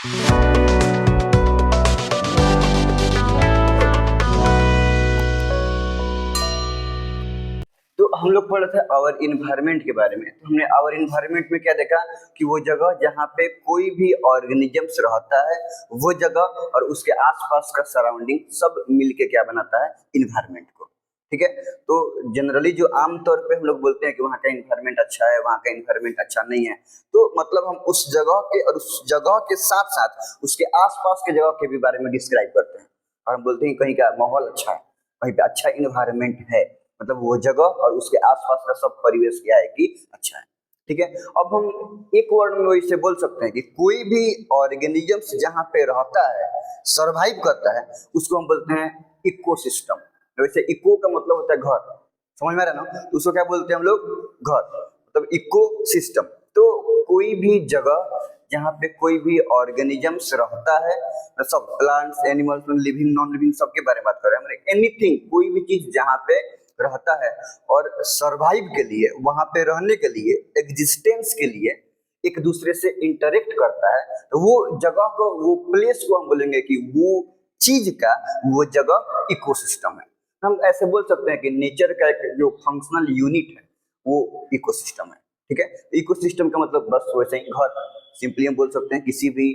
तो हम लोग पढ़ रहे थे आवर इन्वायरमेंट के बारे में। तो हमने आवर इन्वायरमेंट में क्या देखा कि वो जगह जहाँ पे कोई भी ऑर्गेनिजम्स रहता है, वो जगह और उसके आसपास का सराउंडिंग सब मिलके क्या बनाता है, इन्वायरमेंट को। ठीक है, तो जनरली जो आमतौर पे हम लोग बोलते हैं कि वहाँ का इन्वायरमेंट अच्छा है, वहाँ का इन्वायरमेंट अच्छा नहीं है, तो मतलब हम उस जगह के और उस जगह के साथ साथ उसके आसपास के जगह के भी बारे में डिस्क्राइब करते हैं। और हम बोलते हैं कहीं का माहौल अच्छा है, कहीं पे अच्छा इन्वायरमेंट है, मतलब वो जगह और उसके आसपास का सब परिवेश क्या है कि अच्छा है। ठीक है, अब हम एक वर्ड में इसे बोल सकते हैं कि कोई भी ऑर्गेनिजम्स जहाँ पे रहता है, सरवाइव करता है, उसको हम बोलते हैं इकोसिस्टम। वैसे इको का मतलब होता है घर, समझ में आ रहा है ना, तो उसको क्या बोलते हैं हम लोग, घर, मतलब इकोसिस्टम। तो कोई भी जगह जहाँ पे कोई भी ऑर्गेनिजम्स रहता है, सब plants, animals, living, non living, सबके बारे में बात कर रहे हैं, एनीथिंग, कोई भी चीज जहाँ पे रहता है और सरवाइव के लिए, वहां पे रहने के लिए, एग्जिस्टेंस के लिए एक दूसरे से इंटरेक्ट करता है, तो वो जगह को, वो प्लेस को हम बोलेंगे कि वो चीज का, वो जगह इकोसिस्टम है। हम ऐसे बोल सकते हैं कि नेचर का एक जो फंक्शनल यूनिट है वो इकोसिस्टम है। ठीक है, इकोसिस्टम का मतलब बस वैसे ही घर, सिंपली हम बोल सकते हैं किसी भी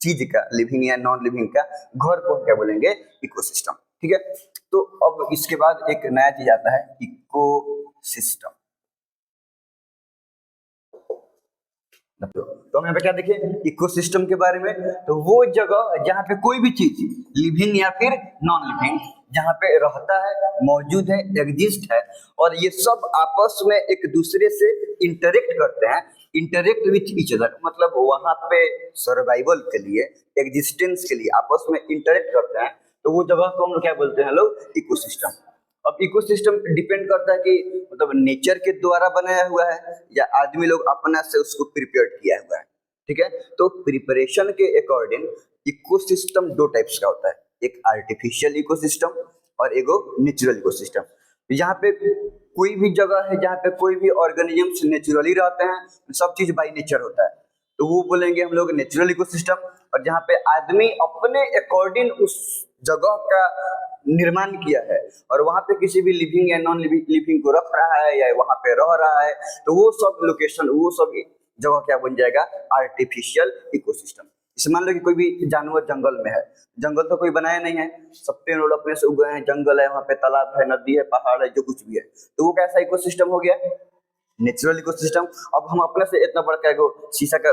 चीज का, लिविंग या नॉन लिविंग का घर को क्या बोलेंगे, इकोसिस्टम। ठीक है, तो अब इसके बाद एक नया चीज आता है, इकोसिस्टम। तो हम यहाँ पे क्या देखें, इकोसिस्टम के बारे में, तो वो जगह जहाँ पे कोई भी चीज लिविंग या फिर नॉन लिविंग जहाँ पे रहता है, मौजूद है, एग्जिस्ट है, और ये सब आपस में एक दूसरे से इंटरेक्ट करते हैं, इंटरेक्ट विथ ईच अदर, मतलब वहां पे सर्वाइवल के लिए, एग्जिस्टेंस के लिए आपस में इंटरेक्ट करते हैं, तो वो जगह को हम लोग क्या बोलते हैं लोग, इकोसिस्टम। अब इकोसिस्टम डिपेंड करता है कि मतलब नेचर के द्वारा बनाया हुआ है या आदमी लोग अपना से उसको प्रिपेयर किया हुआ है। ठीक है, तो प्रिपरेशन के अकॉर्डिंग इकोसिस्टम दो टाइप्स का होता है, एक आर्टिफिशियल इकोसिस्टम और एक नेचुरल इकोसिस्टम। यहाँ पे कोई भी जगह है जहाँ पे कोई भी ऑर्गेनिजम्स नेचुरली रहते हैं, सब चीज बाई नेचर होता है, तो वो बोलेंगे हम लोग नेचुरल इकोसिस्टम। और जहाँ पे आदमी अपने अकॉर्डिंग उस जगह का निर्माण किया है और वहां पे किसी भी लिविंग या नॉन लिविंग को रख रहा है या वहां पे रह रहा है, तो वो सब लोकेशन, वो सब जगह क्या बन जाएगा, आर्टिफिशियल इकोसिस्टम। जैसे मान लो कि कोई भी जानवर जंगल में है, जंगल तो कोई बनाया नहीं है, सब पेड़ रोड अपने से उगे हैं, जंगल है, वहां पे तालाब है, नदी है, पहाड़ है, जो कुछ भी है, तो वो कैसा इकोसिस्टम हो गया, नेचुरल इकोसिस्टम। अब हम अपने से इतना बड़ा एगो शीशा का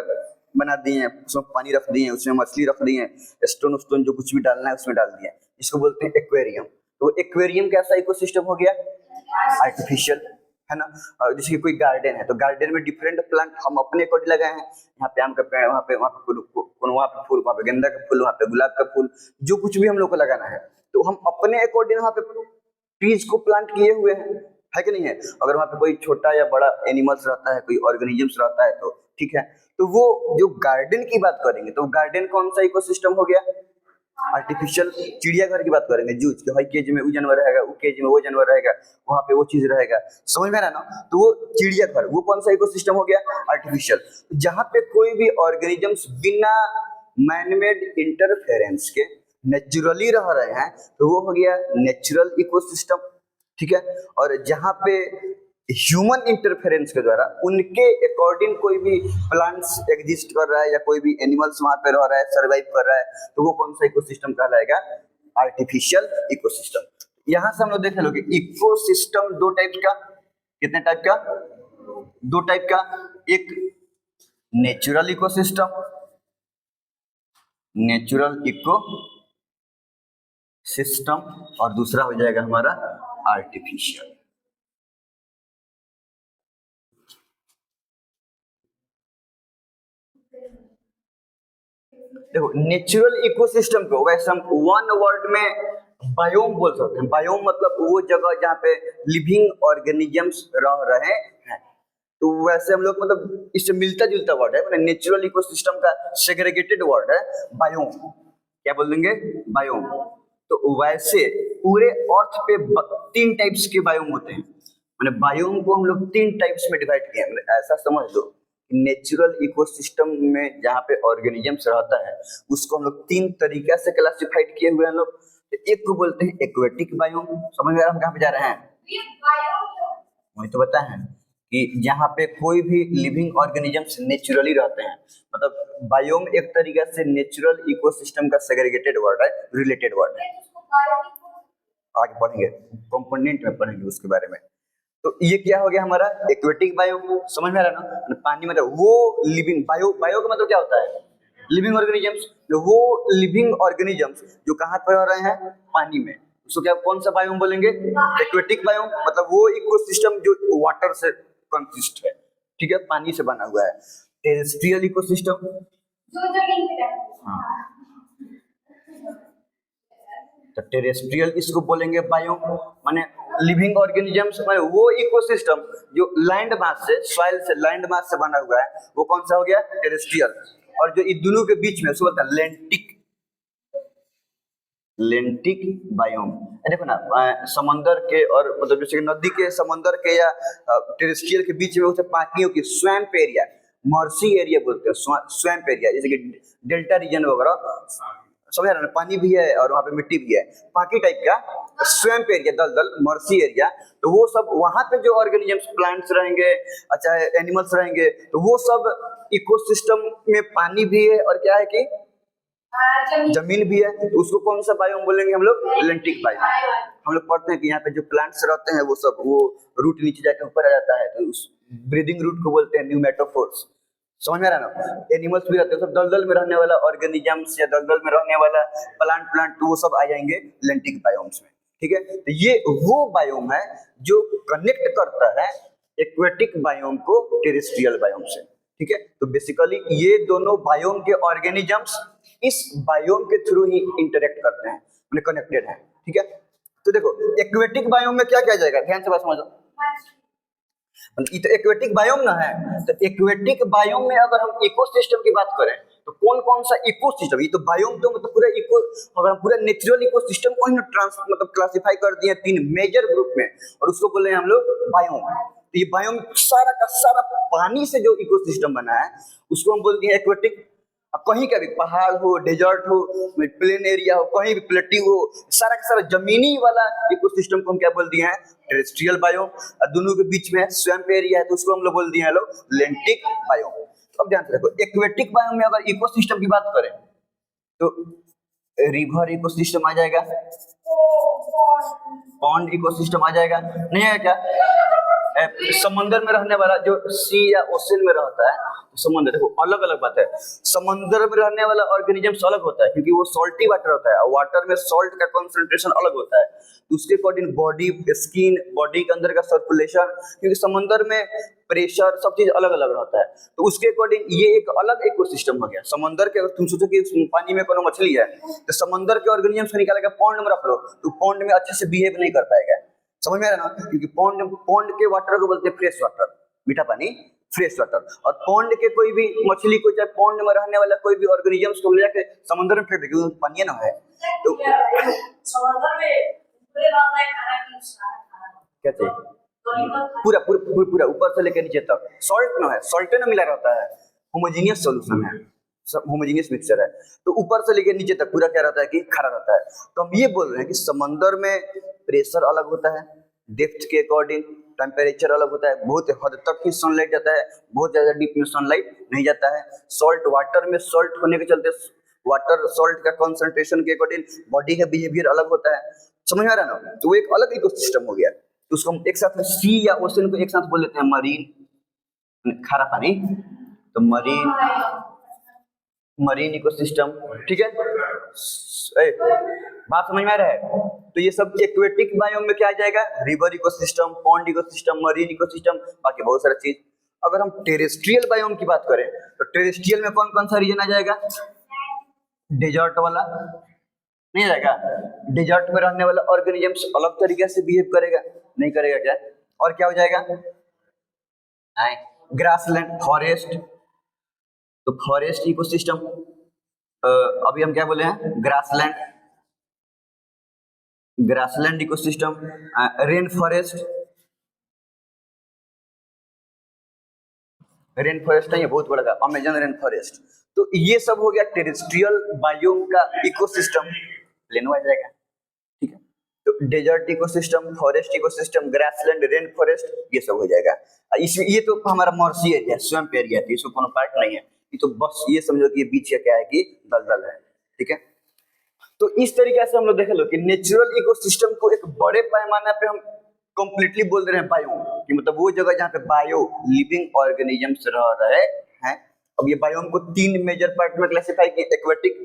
बना दिए हैं, उसमें पानी रख दिए हैं, उसमें मछली रख दी है, स्टोन स्टोन जो कुछ भी डालना है उसमें डाल दिया, इसको बोलते हैं एक्वेरियम। तो एक्वेरियम कैसा इकोसिस्टम हो गया, आर्टिफिशियल, है ना। और जैसे कोई गार्डन है, तो गार्डन में डिफरेंट प्लांट हम अपने अकॉर्डिंग लगाए हैं, यहाँ पे आम का पेड़, वहाँ पे फूल, वहाँ पे फूल, वहाँ पे गेंदा का फूल, वहाँ पे गुलाब का फूल, जो कुछ भी हम लोग को लगाना है, तो हम अपने अकॉर्डिंग वहाँ पे ट्रीज को प्लांट किए हुए है कि नहीं है। अगर वहाँ पे कोई छोटा या बड़ा एनिमल्स रहता है, कोई ऑर्गेनिजम्स रहता है, तो ठीक है, तो वो जो गार्डन की बात करेंगे, तो गार्डन कौन सा इकोसिस्टम हो गया, आर्टिफिशियल। चिड़ियाघर की बात करेंगे, जूज के हर केज में वो जानवर रहेगा, वो केज में वो जानवर रहेगा, वहां पे वो चीज रहेगा, समझ में आ रहा है ना, तो वो चिड़ियाघर, वो कौन सा इकोसिस्टम हो गया, आर्टिफिशियल। जहां पे कोई भी ऑर्गेनिजम्स बिना मैनमेड इंटरफेरेंस के नेचुरली रह रहे हैं, तो वो हो गया नेचुरल इकोसिस्टम। ठीक है, और जहां पे ह्यूमन इंटरफेरेंस के द्वारा उनके अकॉर्डिंग कोई भी प्लांट्स एग्जिस्ट कर रहा है या कोई भी एनिमल्स वहां पे रह रहा है, सर्वाइव कर रहा है, तो वो कौन सा इकोसिस्टम कहलाएगा, आर्टिफिशियल इकोसिस्टम। यहां से हम लोग देख लोगे इकोसिस्टम दो टाइप का, कितने टाइप का, दो टाइप का, एक natural ecosystem, natural ecosystem, और दूसरा हो जाएगा हमारा आर्टिफिशियल। देखो नेचुरल इकोसिस्टम को वैसे हम वन वर्ड में बायोम बोल सकते हैं। बायोम मतलब वो जगह जहाँ पे लिविंग ऑर्गेनिजम्स रह रहे हैं, तो वैसे हम लोग मतलब इससे मिलता जुलता वर्ड है, मतलब नेचुरल इकोसिस्टम का सेग्रीगेटेड वर्ड है बायोम। क्या बोल देंगे, बायोम। तो वैसे पूरे अर्थ पे तीन टाइप्स के बायोम होते हैं, मतलब बायोम को हम लोग तीन टाइप्स में डिवाइड किए हैं, मतलब ऐसा समझ लो नेचुरल इकोसिस्टम में जहाँ पे ऑर्गेनिजम्स रहता है उसको हम लोग तीन तरीका से क्लासिफाइड किए हुए हैं हम लोग। तो एक को बोलते हैं एक्वेटिक बायोम। समझ में आ रहा है हम कहाँ पे जा रहे हैं? वही तो बताए हैं कि जहाँ पे कोई भी लिविंग ऑर्गेनिजम्स नेचुरली रहते हैं, मतलब बायोम एक तरीका से नेचुरल इकोसिस्टम का सेग्रीगेटेड वर्ड है, रिलेटेड वर्ड है। आगे पढ़ेंगे, कंपोनेंट में पढ़ेंगे उसके बारे में। तो ये क्या हो गया हमारा एक्वेटिक बायो। समझ में आ रहा है ना? पानी में वो लिविंग बायो, बायो का मतलब क्या होता है? Living organisms. वो लिविंग ऑर्गेनिजम्स जो कहाँ पर रह रहे हैं? पानी में। उसको क्या कौन सा बायोम बोलेंगे? Aquatic biome. मतलब वो इकोसिस्टम जो वाटर से कंसिस्ट है, ठीक है, पानी से बना हुआ है। टेरेस्ट्रियल इकोसिस्टम जो जमीन पे रहता है। हाँ, तो टेरेस्ट्रियल इसको बोलेंगे बायोम, माने लिविंग ऑर्गेनिजम्स, माने वो इकोसिस्टम जो लैंड मास से, सॉइल से, लैंड मास से बना हुआ है, वो कौन सा हो गया? टेरेस्ट्रियल। और जो इन दोनों के बीच में उसको बोलते हैं लेंटिक, लेंटिक बायोम। देखो ना, समंदर के और मतलब जैसे नदी के, समंदर के या टेरेस्ट्रियल के बीच में उसे पाकियों की स्वैम्प एरिया, मर्सी एरिया बोलते हैं, स्वैम्प एरिया, जैसे कि डेल्टा रीजन वगैरह। समझ रहे हैं? पानी भी है और वहाँ पे मिट्टी भी है, पाकी टाइप का स्वैम्प एरिया, दलदल, मर्सी एरिया। तो वो सब वहाँ पे जो ऑर्गेनिजम्स, प्लांट्स रहेंगे, अच्छा एनिमल्स रहेंगे, तो वो सब इकोसिस्टम में पानी भी है और क्या है कि जमीन भी है, तो उसको कौन सा बायोम बोलेंगे हम लोग? लेंटिक बायोम। हम लोग पढ़ते हैं कि यहाँ पे जो प्लांट्स रहते हैं वो सब, वो रूट नीचे जाकर ऊपर आ जाता है, तो उस ब्रीदिंग रूट को बोलते हैं न्यूमेटोफोर्स। समझ में आ रहा है ना? एनिमल्स भी रहते हैं, सब दलदल में रहने वाला ऑर्गेनिजम्स या दलदल में रहने वाला प्लांट, तो वो सब आ जाएंगे लेंटिक बायोम्स में, ठीक है। तो ये वो बायोम है जो कनेक्ट करता है एक्वेटिक बायोम को टेरेस्ट्रियल बायोम से, ठीक है। तो बेसिकली ये दोनों बायोम के ऑर्गेनिजम्स इस बायोम के थ्रू ही इंटरेक्ट करते हैं, मतलब कनेक्टेड है, ठीक है। तो देखो एक्वेटिक बायोम में क्या क्या जाएगा, ध्यान से बात समझो। ये तो एक्वेटिक बायोम ना है, तो एक्वेटिक बायोम में अगर हम इकोसिस्टम की बात करें तो कौन कौन सा इकोसिस्टम, ये तो बायोम तो मतलब पूरा इको, अगर हम पूरा नेचुरल इकोसिस्टम को ही ट्रांस मतलब क्लासिफाई कर दिए तीन मेजर ग्रुप में, और उसको बोले हैं हम लोग बायोम। तो ये बायोम सारा का सारा पानी से जो इकोसिस्टम बना है उसको हम बोलते हैं एक्वेटिक। कहीं का भी पहाड़ हो, डेजर्ट हो, प्लेन एरिया हो, कहीं भी प्लेट्यू हो, सारा का सारा जमीनी वाला इकोसिस्टम को हम क्या बोल दिए हैं? Terrestrial biome. दोनों के बीच में स्वैम्प एरिया है तो उसको हम लोग बोल दिए हैं लोग लेंटिक बायोम। तो अब ध्यान से देखो, एक्वेटिक बायोम में अगर इकोसिस्टम की बात करें तो रिवर इकोसिस्टम आ जाएगा, पॉन्ड इकोसिस्टम आ जाएगा, नहीं है क्या? समंदर में रहने वाला जो सी या ओशन में रहता है, समंदर, देखो अलग अलग बात है, समंदर में रहने वाला ऑर्गेनिजम्स अलग होता है क्योंकि वो सॉल्टी वाटर होता है, और वाटर में सॉल्ट का कंसंट्रेशन अलग होता है, तो उसके अकॉर्डिंग बॉडी, स्किन, बॉडी के अंदर का सर्कुलेशन, क्योंकि समंदर में प्रेशर सब चीज अलग अलग रहता है, तो उसके अकॉर्डिंग ये एक अलग इकोसिस्टम हो गया समंदर के। अगर तुम सोचो कि पानी में कोनो मछली है तो समंदर के ऑर्गेनिजम्स को निकाल के पॉन्ड में रख लो तो पॉन्ड में अच्छे से बिहेव नहीं कर पाएगा। समझ में आ रहा है ना? क्योंकि पॉन्ड के वाटर को बोलते हैं फ्रेश वाटर, मीठा पानी, फ्रेश वाटर। और पॉन्ड के कोई भी मछली को, चाहे पॉन्ड में रहने वाला कोई भी ऑर्गेनिजम्स को ले जाके समंदर में फेंक दे क्योंकि पानी ना है तो समंदर में पूरे रहता है खाना की, क्या चाहिए? पूरा पूरा पूरा ऊपर से लेकर नीचे तक सॉल्ट ना है, सॉल्टे ना मिला रहता है, होमोजेनियस सॉल्यूशन है, सब होमोजेनियस मिक्सचर है, तो ऊपर से लेकर नीचे तक पूरा क्या रहता है कि खड़ा रहता है। तो हम ये बोल रहे हैं कि समंदर में प्रेशर अलग होता है, डेप्थ के अकॉर्डिंग टेम्परेचर अलग होता है, बहुत हद तक ही सनलाइट जाता है, बहुत ज्यादा डीप में सनलाइट नहीं जाता है। सॉल्ट वाटर में सॉल्ट होने के चलते वाटर सॉल्ट का कंसंट्रेशन के अकॉर्डिंग बॉडी का बिहेवियर अलग होता है। समझ में आ रहा है ना? तो वो एक अलग इकोसिस्टम हो गया। तो उसको हम एक साथ में सी या ओशन को एक साथ बोल लेते हैं मरीन, खारा पानी, तो मरीन इकोसिस्टम, ठीक है। बात समझ में आ रहा है? तो ये सब एक्वेटिक बायोम में क्या आ जाएगा? River ecosystem, pond ecosystem, marine ecosystem, बाकी बहुत सारा चीज। अगर हम टेरेस्ट्रियल बायोम की बात करें तो टेरेस्ट्रियल में कौन कौन सा रीजन आ जाएगा? डेजर्ट वाला नहीं जाएगा, डेजर्ट में रहने वाला ऑर्गेनिजम्स अलग तरीके से बिहेव करेगा, नहीं करेगा क्या? और क्या हो जाएगा? ग्रासलैंड, फॉरेस्ट, तो फॉरेस्ट इकोसिस्टम, अभी हम क्या बोले हैं? Grassland, grassland ecosystem, rain forest, rain forest नहीं है, बहुत बड़ा का अमेजन रेन फॉरेस्ट। तो ये सब हो गया टेरेस्ट्रियल बायोम का इकोसिस्टम, प्लेन आ जाएगा, ठीक है। तो desert ecosystem, forest ecosystem, grassland, rain forest, ये सब हो जाएगा। इसमें ये तो हमारा मर्सी एरिया, स्वैम्प एरिया है, इसमें कोनो पार्ट नहीं है, ये तो बस ये समझो कि ये बीच का क्या है कि दलदल है, ठीक है। तो इस तरीके से हम लोग देख लो कि नेचुरल इकोसिस्टम को एक बड़े पैमाने पे हम कंप्लीटली बोल रहे हैं बायोम, कि मतलब वो जगह जहाँ पे बायो लिविंग ऑर्गेनिजम्स रह रहे हैं। अब ये बायोम को 3 मेजर पार्ट में क्लासिफाई किए, एक्वेटिक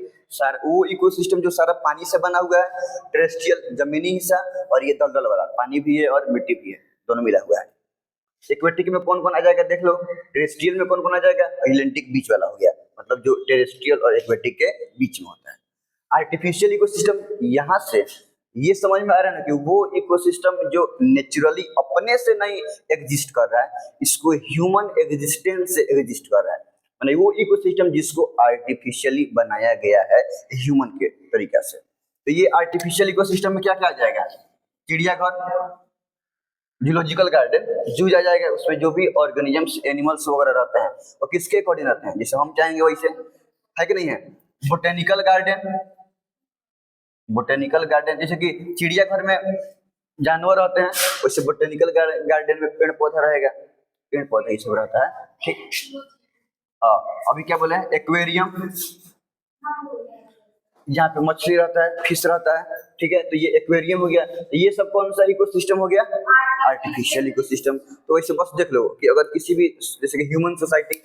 वो इकोसिस्टम जो सारा पानी से बना हुआ है, टेरेस्ट्रियल जमीनी हिस्सा, और ये दलदल वाला पानी भी है और मिट्टी भी है, दोनों मिला हुआ है। एक्वेटिक में कौन कौन आ जाएगा देख लो, टेरेस्ट्रियल में कौन कौन आ जाएगा, अटलांटिक बीच वाला हो गया, मतलब जो टेरेस्ट्रियल और एक्वेटिक के बीच में होता है। आर्टिफिशियल इकोसिस्टम, यहाँ से ये समझ में आ रहा है ना कि वो इकोसिस्टम जो नेचुरली अपने से नहीं एग्जिस्ट कर रहा है, इसको ह्यूमन एग्जिस्टेंस से एग्जिस्ट कर रहा है, माने वो इकोसिस्टम जिसको आर्टिफिशियली बनाया गया है ह्यूमन के तरीके से। तो ये आर्टिफिशियल इकोसिस्टम में क्या क्या आ जाएगा, चिड़ियाघर, जूलॉजिकल गार्डन, जू आ जाएगा, उसमें जो भी ऑर्गेनिजम्स एनिमल्स वगैरह रहते हैं वो किसके अकॉर्डिंग रहते हैं, जैसे हम चाहेंगे वैसे, है कि नहीं है। बोटेनिकल गार्डन, बोटेनिकल गार्डन जैसे कि चिड़ियाघर में जानवर रहते हैं, वैसे बोटेनिकल गार्डन में पेड़ पौधा रहेगा, पेड़ पौधा ये सब रहता है, ठीक। हाँ, अभी क्या बोले हैं, एक्वेरियम, जहाँ पे मछली रहता है, फिश रहता है, ठीक है। तो ये एक्वेरियम हो गया। तो ये सब कौन सा इकोसिस्टम हो गया, आर्टिफिशियल इकोसिस्टम। तो वैसे बस देख लो कि अगर किसी भी जैसे कि ह्यूमन सोसाइटी,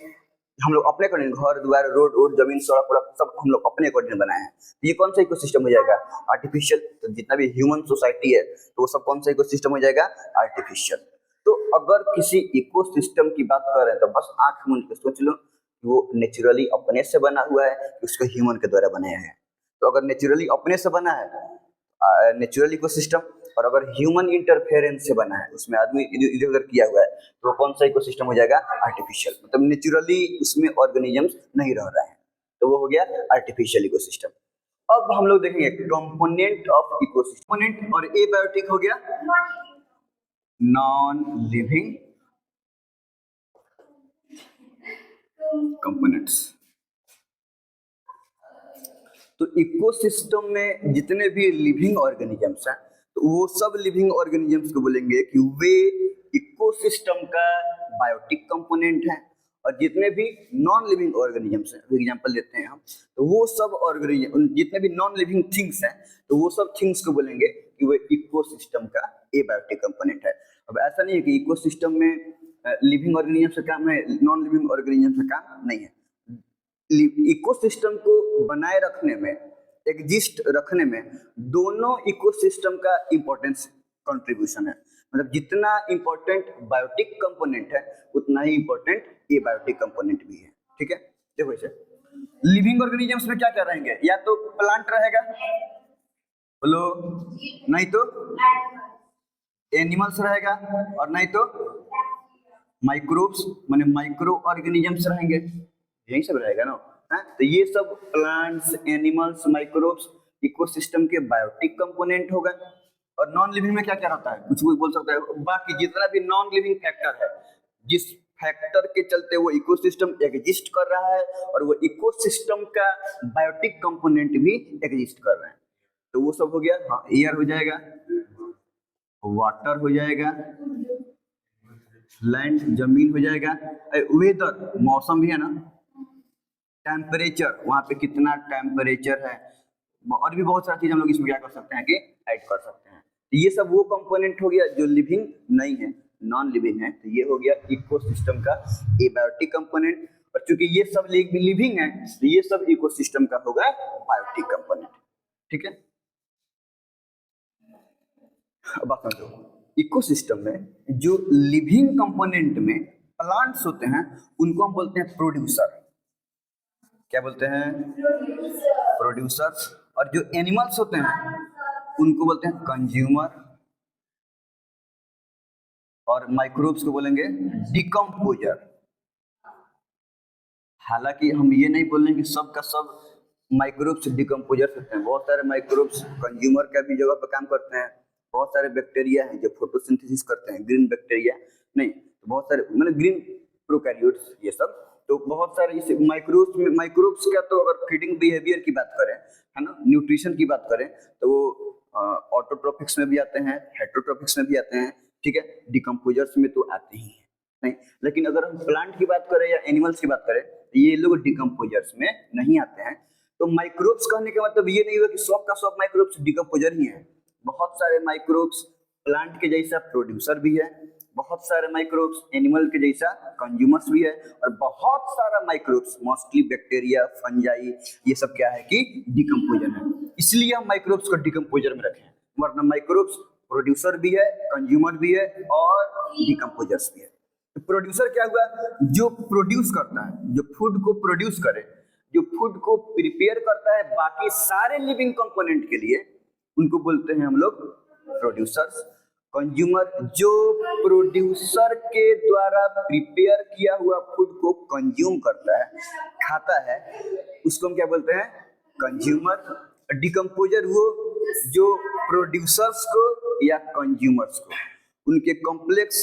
हम लोग अपने अकॉर्डिंग घर द्वार रोड वोड जमीन सड़क वड़क सब हम लोग अपने अकॉर्डिंग बनाए हैं, ये कौन सा इकोसिस्टम हो जाएगा, आर्टिफिशियल। तो जितना भी ह्यूमन सोसाइटी है तो वो सब कौन सा इकोसिस्टम हो जाएगा, आर्टिफिशियल। तो अगर किसी इकोसिस्टम की बात कर रहे हैं तो बस आंख मूंद के सोच लो वो नेचुरली अपने से बना हुआ है, उसको ह्यूमन के द्वारा बनाया है। तो अगर नेचुरली अपने से बना है नेचुरल इकोसिस्टम, और अगर ह्यूमन इंटरफेरेंस से बना है, उसमें आदमी इधर उधर किया हुआ है, तो कौन सा इकोसिस्टम हो जाएगा, आर्टिफिशियल। मतलब नेचुरली उसमें ऑर्गेनिजम्स नहीं रह रहे हैं, तो वो हो गया आर्टिफिशियल इकोसिस्टम। अब हम लोग देखेंगे कंपोनेंट ऑफ इकोसिस्टम। कंपोनेंट और एबायोटिक हो गया नॉन लिविंग कंपोनेंट्स। तो इकोसिस्टम में जितने भी लिविंग ऑर्गेनिजम्स हैं, तो वो सब लिविंग ऑर्गेनिजम्स को बोलेंगे कि वे इकोसिस्टम का बायोटिक कंपोनेंट है। और जितने भी नॉन लिविंग ऑर्गेनिजम्स हैं, एग्जांपल लेते हैं हम, तो वो सब ऑर्गेनिजम, जितने भी नॉन लिविंग थिंग्स हैं, तो वो सब थिंग्स को बोलेंगे कि वो इकोसिस्टम का एबायोटिक कंपोनेंट है। अब ऐसा नहीं है कि इकोसिस्टम में लिविंग ऑर्गेनिजम्स का काम है, नॉन लिविंग ऑर्गेनिजम्स का काम नहीं है। इकोसिस्टम को बनाए रखने में, एग्जिस्ट रखने में, दोनों इकोसिस्टम का इंपॉर्टेंस कंट्रीब्यूशन है। मतलब जितना इंपॉर्टेंट बायोटिक कंपोनेंट है उतना ही इंपॉर्टेंट एबायोटिक कंपोनेंट भी है, ठीक है। देखो इसे लिविंग ऑर्गेनिजम्स में क्या क्या रहेंगे, या तो प्लांट रहेगा, बोलो, नहीं तो एनिमल्स रहेगा, और नहीं तो माइक्रोब्स माने माइक्रो ऑर्गेनिजम्स रहेंगे, यही सब रहेगा ना। तो ये सब प्लांट्स, एनिमल्स, माइक्रोब्स इकोसिस्टम के बायोटिक कंपोनेंट हो गए। और नॉन लिविंग में क्या क्या रहता है, कुछ भी बोल सकता है, बाकी जितना भी नॉन लिविंग फैक्टर है, जिस फैक्टर के चलते वो इकोसिस्टम एग्जिस्ट कर रहा है और वो इकोसिस्टम का बायोटिक कंपोनेंट भी एग्जिस्ट कर रहे हैं, तो वो सब हो गया। हाँ, एयर हो जाएगा, वाटर हो जाएगा, लैंड जमीन हो जाएगा, वेदर मौसम भी है ना, टेम्परेचर वहां पे कितना टेम्परेचर है, और भी बहुत सारी चीज हम लोग इसमें क्या कर सकते हैं कि ऐड कर सकते हैं। ये सब वो कंपोनेंट हो गया जो लिविंग नहीं है, नॉन लिविंग है। तो ये हो गया इकोसिस्टम का एबायोटिक कंपोनेंट। और चूंकि ये सब लिविंग है तो ये सब इकोसिस्टम का होगा बायोटिक कंपोनेंट, ठीक है। अब बात समझो, इकोसिस्टम में जो लिविंग कंपोनेंट में प्लांट्स होते हैं उनको हम बोलते हैं प्रोड्यूसर। क्या बोलते हैं, प्रोड्यूसर्स। और जो एनिमल्स होते हैं उनको बोलते हैं कंज्यूमर, और माइक्रोब्स को बोलेंगे डिकम्पोजर। हालांकि हम ये नहीं बोल रहे कि सब का सब माइक्रोब्स डिकम्पोजर होते हैं, बहुत सारे माइक्रोब्स कंज्यूमर का भी जगह पर काम करते हैं। बहुत सारे बैक्टीरिया हैं जो फोटोसिंथेसिस करते हैं, ग्रीन बैक्टीरिया नहीं, तो बहुत सारे मतलब ग्रीन प्रोकैरियोट्स, ये सब। तो बहुत सारे इस माइक्रोब्स का तो अगर फीडिंग बिहेवियर की बात करें, है ना, न्यूट्रिशन की बात करें, तो वो ऑटोट्रोपिक्स में भी आते हैं, हेटरोट्रोपिक्स में भी आते हैं, ठीक है, डिकम्पोजर्स में तो आते ही हैं, नहीं। लेकिन अगर हम प्लांट की बात करें या एनिमल्स की बात करें, तो ये लोग डिकम्पोजर्स में नहीं आते हैं। तो माइक्रोब्स कहने का मतलब ये नहीं हुआ कि सब का सब माइक्रोब्स डिकम्पोजर ही है। बहुत सारे माइक्रोब्स प्लांट के जैसा प्रोड्यूसर भी है, बहुत सारे माइक्रोब्स एनिमल के जैसा कंज्यूमर्स भी है, और बहुत सारा माइक्रोब्स मोस्टली बैक्टीरिया, फंजाई, ये सब क्या है कि डिकम्पोजर है। इसलिए हम माइक्रोब्स को डिकम्पोजर में रखें, वरना माइक्रोब्स प्रोड्यूसर भी है, कंज्यूमर भी है और डिकम्पोजर्स भी है। तो प्रोड्यूसर क्या हुआ, जो प्रोड्यूस करता है, जो फूड को प्रोड्यूस करे, जो फूड को प्रिपेयर करता है बाकी सारे लिविंग कंपोनेंट के लिए, उनको बोलते हैं हम लोग प्रोड्यूसर्स। कंज्यूमर जो प्रोड्यूसर के द्वारा प्रिपेयर किया हुआ फूड को कंज्यूम करता है, खाता है, उसको हम क्या बोलते हैं, कंज्यूमर। डिकम्पोजर वो जो प्रोड्यूसर्स को या कंज्यूमर्स को उनके कॉम्प्लेक्स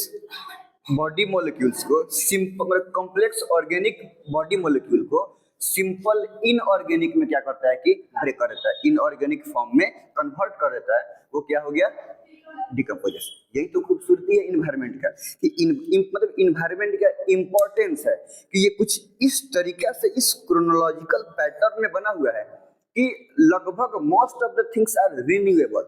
बॉडी मॉलिक्यूल्स को, simple complex organic body molecule को सिंपल इनऑर्गेनिक में क्या करता है कि ब्रेक कर देता है, इनऑर्गेनिक फॉर्म में कन्वर्ट कर देता है, वो क्या हो गया, डिकम्पोजर। यही तो खूबसूरती है इन्वायरमेंट का, कि मतलब इन्वायरमेंट का इंपॉर्टेंस है कि ये कुछ इस तरीके से इस क्रोनोलॉजिकल पैटर्न में बना हुआ है कि लगभग most of the things are renewable.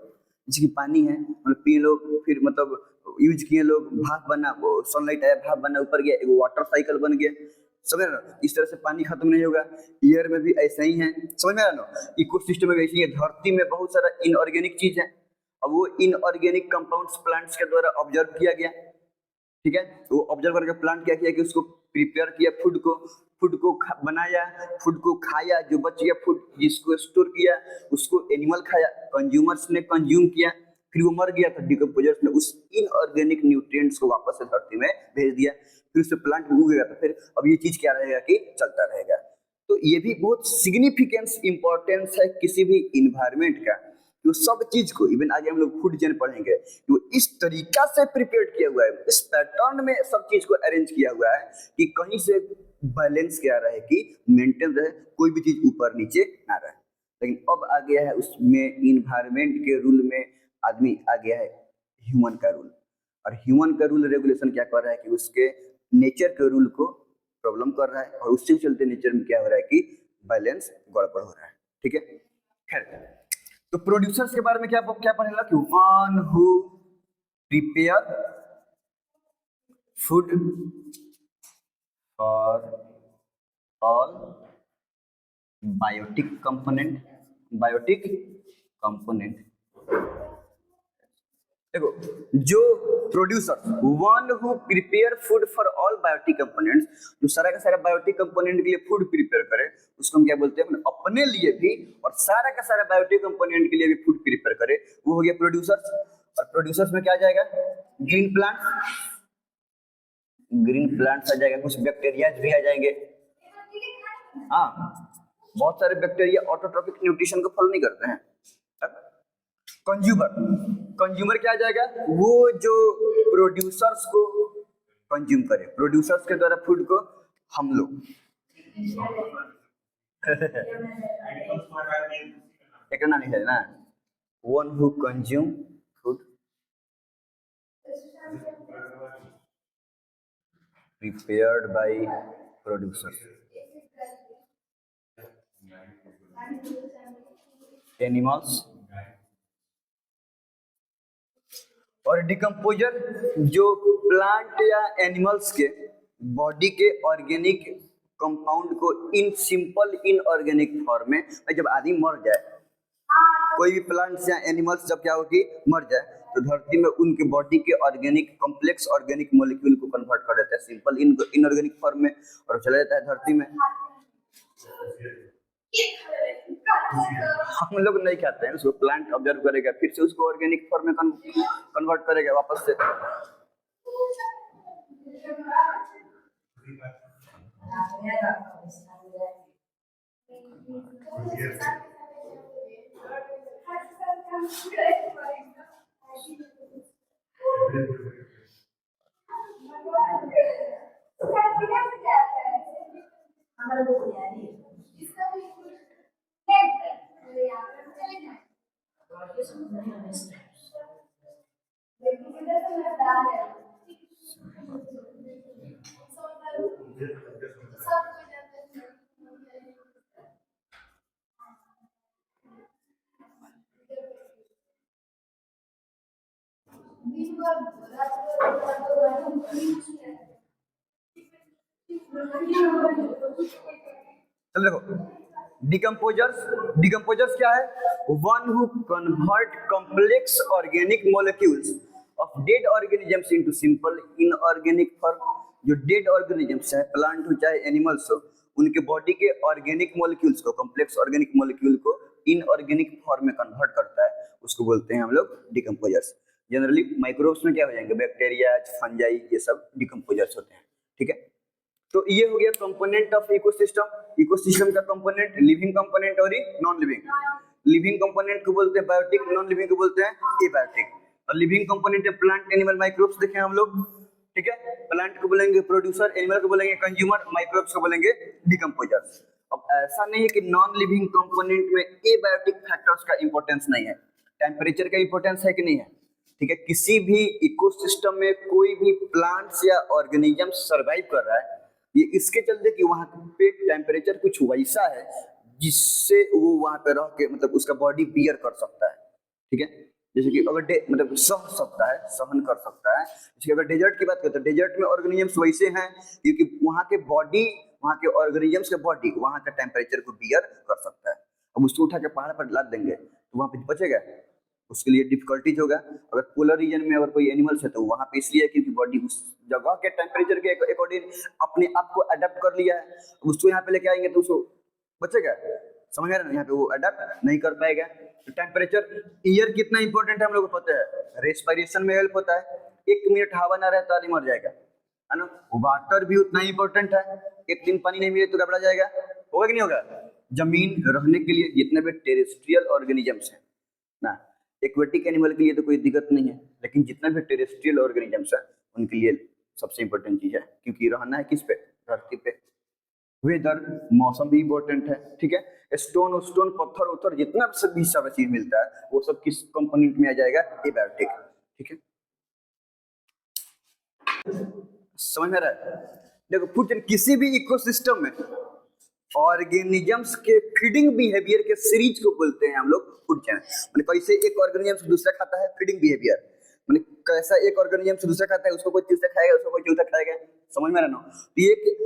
जैसे कि पानी है, मतलब पी लो, फिर मतलब यूज किए लोग, भाप बना, वो सनलाइट आया, भाप बना, ऊपर गया, एक वाटर साइकिल बन गया, समझ रहे हो। इस तरह से पानी खत्म नहीं होगा। एयर में भी ऐसा ही है, समझ में आ रहा है। इकोसिस्टम में भी ऐसी है, धरती में बहुत सारा इनऑर्गेनिक चीज है, अब वो इनऑर्गेनिक कंपाउंड्स प्लांट्स के द्वारा ऑब्जर्व किया गया, ठीक है। वो ऑब्जर्व करके प्लांट क्या किया कि उसको प्रिपेयर किया, फूड को बनाया, फूड को खाया, जो बच गया फूड जिसको स्टोर किया उसको एनिमल खाया, कंज्यूमर्स ने कंज्यूम किया, फिर वो मर गया तो डिकम्पोजर्स ने उस इनऑर्गेनिक न्यूट्रिएंट्स को वापस से धरती में भेज दिया, फिर उससे प्लांट उगेगा, तो फिर अब ये चीज क्या रहेगा कि चलता रहेगा। तो ये भी बहुत सिग्निफिकेंस इंपॉर्टेंस है किसी भी इन्वायरमेंट का, तो सब चीज को, इवन आगे हम लोग फूड चेन पढ़ेंगे, तो इस तरीका से प्रिपेयर किया हुआ है, इस पैटर्न में सब चीज को अरेंज किया हुआ है कि कहीं से बैलेंस क्या रहे, कि मेंटेन रहे, कोई भी चीज ऊपर नीचे ना रहे। लेकिन अब आ गया है उसमें इन्वायरमेंट के रूल में आदमी आ गया है ह्यूमन का रूल, और ह्यूमन का रूल रेगुलेशन क्या कर रहा है कि उसके नेचर के रूल को प्रॉब्लम कर रहा है, और उसके चलते नेचर में क्या हो रहा है कि बैलेंस गड़बड़ हो रहा है, ठीक है। खैर, तो प्रोड्यूसर्स के बारे में क्या क्या पढ़ेगा कि one who prepare food for all biotic component, देखो, जो producer, one who prepare food for all biotic components, जो सारा का सारा बायोटिक कंपोनेंट के लिए फूड प्रिपेयर करे, उसको हम क्या बोलते हैं, अपने लिए भी और सारा का सारा बायोटिक कंपोनेंट के लिए भी फूड प्रिपेयर करे, वो हो गया प्रोड्यूसर्स। और प्रोड्यूसर्स में क्या आ जाएगा, ग्रीन प्लांट्स आ जाएगा, कुछ बैक्टीरिया भी आ जाएंगे, हाँ, बहुत सारे बैक्टीरिया ऑटोट्रोपिक न्यूट्रिशन को फॉलो नहीं करते हैं। कंज्यूमर क्या आ जाएगा, वो जो प्रोड्यूसर्स को कंज्यूम करे, प्रोड्यूसर्स के द्वारा फूड को हम लोग एक ना नहीं है ना, one who consume food prepared by producers, animals, और डिकम्पोजर जो प्लांट या एनिमल्स के बॉडी के ऑर्गेनिक कंपाउंड को इन सिंपल इनऑर्गेनिक फॉर्म में, जब आदमी मर जाए, कोई भी प्लांट्स या एनिमल्स जब क्या होगी, मर जाए, तो धरती में उनके बॉडी के ऑर्गेनिक कॉम्प्लेक्स ऑर्गेनिक मॉलिक्यूल को कन्वर्ट कर देता है सिंपल इनऑर्गेनिक फॉर्म में, और चला जाता है धरती में। हम लोग नहीं खाते हैं उसको, प्लांट ऑब्जर्व करेगा, फिर से उसको ऑर्गेनिक फॉर्म में कन्वर्ट करेगा वापस से। चलो देखो, डिकम्पोजर्स, डिकम्पोजर्स क्या है? One who convert complex organic molecules of dead organisms into simple inorganic form. जो डेड ऑर्गेनिजम्स है, प्लांट हो चाहे एनिमल्स हो, उनके बॉडी के ऑर्गेनिक मॉलिक्यूल्स को, कॉम्प्लेक्स ऑर्गेनिक मॉलिक्यूल को इनऑर्गेनिक फॉर्म में कन्वर्ट करता है, उसको बोलते हैं हम लोग डिकम्पोजर्स। जनरली माइक्रोब्स में क्या हो जाएंगे? बैक्टीरिया, फंजाई, ये सब डिकम्पोजर्स होते हैं। ठीक है, तो ये हो गया कंपोनेंट ऑफ इकोसिस्टम। इकोसिस्टम का कंपोनेंट लिविंग कंपोनेंट और नॉन लिविंग। लिविंग कंपोनेंट को बोलते हैं बायोटिक, नॉन लिविंग को बोलते हैं एबायोटिक। और लिविंग कंपोनेंट है प्लांट, एनिमल, माइक्रोब्स देखे हम लोग। ठीक है, प्लांट को बोलेंगे प्रोड्यूसर, एनिमल को बोलेंगे कंज्यूमर, माइक्रोब्स को बोलेंगे डिकम्पोजर्स। अब ऐसा नहीं है कि नॉन लिविंग कंपोनेंट में एबायोटिक फैक्टर्स का इंपॉर्टेंस नहीं है, टेम्परेचर का इंपॉर्टेंस है कि नहीं है? ठीक है, किसी भी इकोसिस्टम में कोई भी प्लांट्स या ऑर्गेनिज्म सरवाइव कर रहा है, ये इसके चलते कि वहां पे टेम्परेचर कुछ वैसा है जिससे वो वहां पे रह के मतलब उसका बॉडी बियर कर सकता है। ठीक है, जैसे कि अगर मतलब सह सकता है, सहन कर सकता है। जैसे अगर डेजर्ट की बात करते हैं, डेजर्ट में ऑर्गेनिजम्स वैसे हैं क्योंकि वहां के बॉडी, वहां के ऑर्गेनिजम्स के बॉडी वहां का टेम्परेचर को बियर कर सकता है। अब उसको उठा के पहाड़ पर लाद देंगे तो वहां पे बचेगा? उसके लिए डिफिकल्टीज होगा। अगर पोलर रीजन में अगर कोई एनिमल्स है तो वहां पे इसलिए क्योंकि बॉडी उस जगह के टेम्परेचर के अकॉर्डिंग अपने आप को अडेप्ट कर लिया है। उसको यहाँ पे लेके आएंगे तो उसको बचेगा? समझ रहे ना, यहाँ पे वो अडेप्ट नहीं कर पाएगा। तो टेम्परेचर, एयर कितना इंपॉर्टेंट है हम लोग को पता है, रेस्पिरेशन में हेल्प होता है। 1 मिनट हवा ना रहे तो आदमी मर जाएगा, है ना। वाटर भी उतना ही इंपॉर्टेंट है, एक दिन पानी नहीं मिले तो गड़बड़ा जाएगा, होगा कि नहीं होगा। जमीन रहने के लिए जितने भी टेरेस्ट्रियल ऑर्गेनिजम्स हैं ना, एक्वेटिक एनिमल के लिए तो कोई दिक्कत नहीं है, लेकिन जितना भी टेरेस्ट्रियल ऑर्गेनिजम्स है उनके लिए सबसे इंपॉर्टेंट चीज है, क्योंकि रहना है किस पे? धरती पे। वेदर, मौसम भी इंपॉर्टेंट है। ठीक है, स्टोन पत्थर उत्थर जितना भी सब चीज मिलता है वो सब किस कंपोनेंट में आ जाएगा? एबायोटिक। ठीक है, समझ में आ रहा है? देखो, फूड किसी भी इकोसिस्टम में ऑर्गेनिजम्स के फीडिंग बिहेवियर के सीरीज को बोलते हैं हम लोग फूड चेन। मतलब कैसे एक ऑर्गेनिजम से दूसरा खाता है, फीडिंग बिहेवियर। मतलब कैसा एक ऑर्गेनिजम से दूसरा खाता है, उसको कोई तीसरा खाएगा, उसको कोई चौथा खाएगा। समझ में आ रहा है? तो ये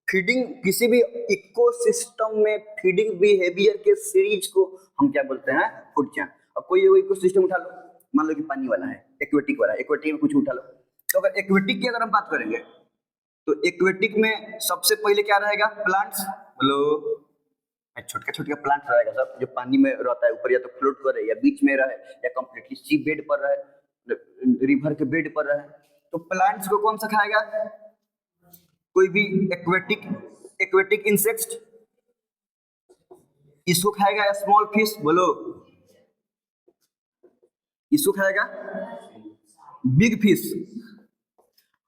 फीडिंग, किसी भी इकोसिस्टम में फीडिंग बिहेवियर के सीरीज को हम क्या बोलते हैं? Food chain. अब कोई इकोसिस्टम उठा लो, मान लो कि पानी वाला है, एक्वेटिक वाला है, एक्वेटिक में कुछ उठा लो। तो अगर एक्वेटिक की अगर हम बात करेंगे तो एक्वेटिक में सबसे पहले क्या रहेगा? प्लांट्स। बोलो, छोटे छोटे प्लांट रहेगा सब, जो पानी में रहता है, ऊपर या तो फ्लोट करे या बीच में रहे या कंप्लीटली सी बेड पर रहे, रिवर के बेड पर रहे। तो प्लांट्स को कौन सा खाएगा? कोई भी एक्वेटिक इंसेक्ट, इसको खाएगा। स्मॉल फिश, बोलो, इसको खाएगा। बिग फिश,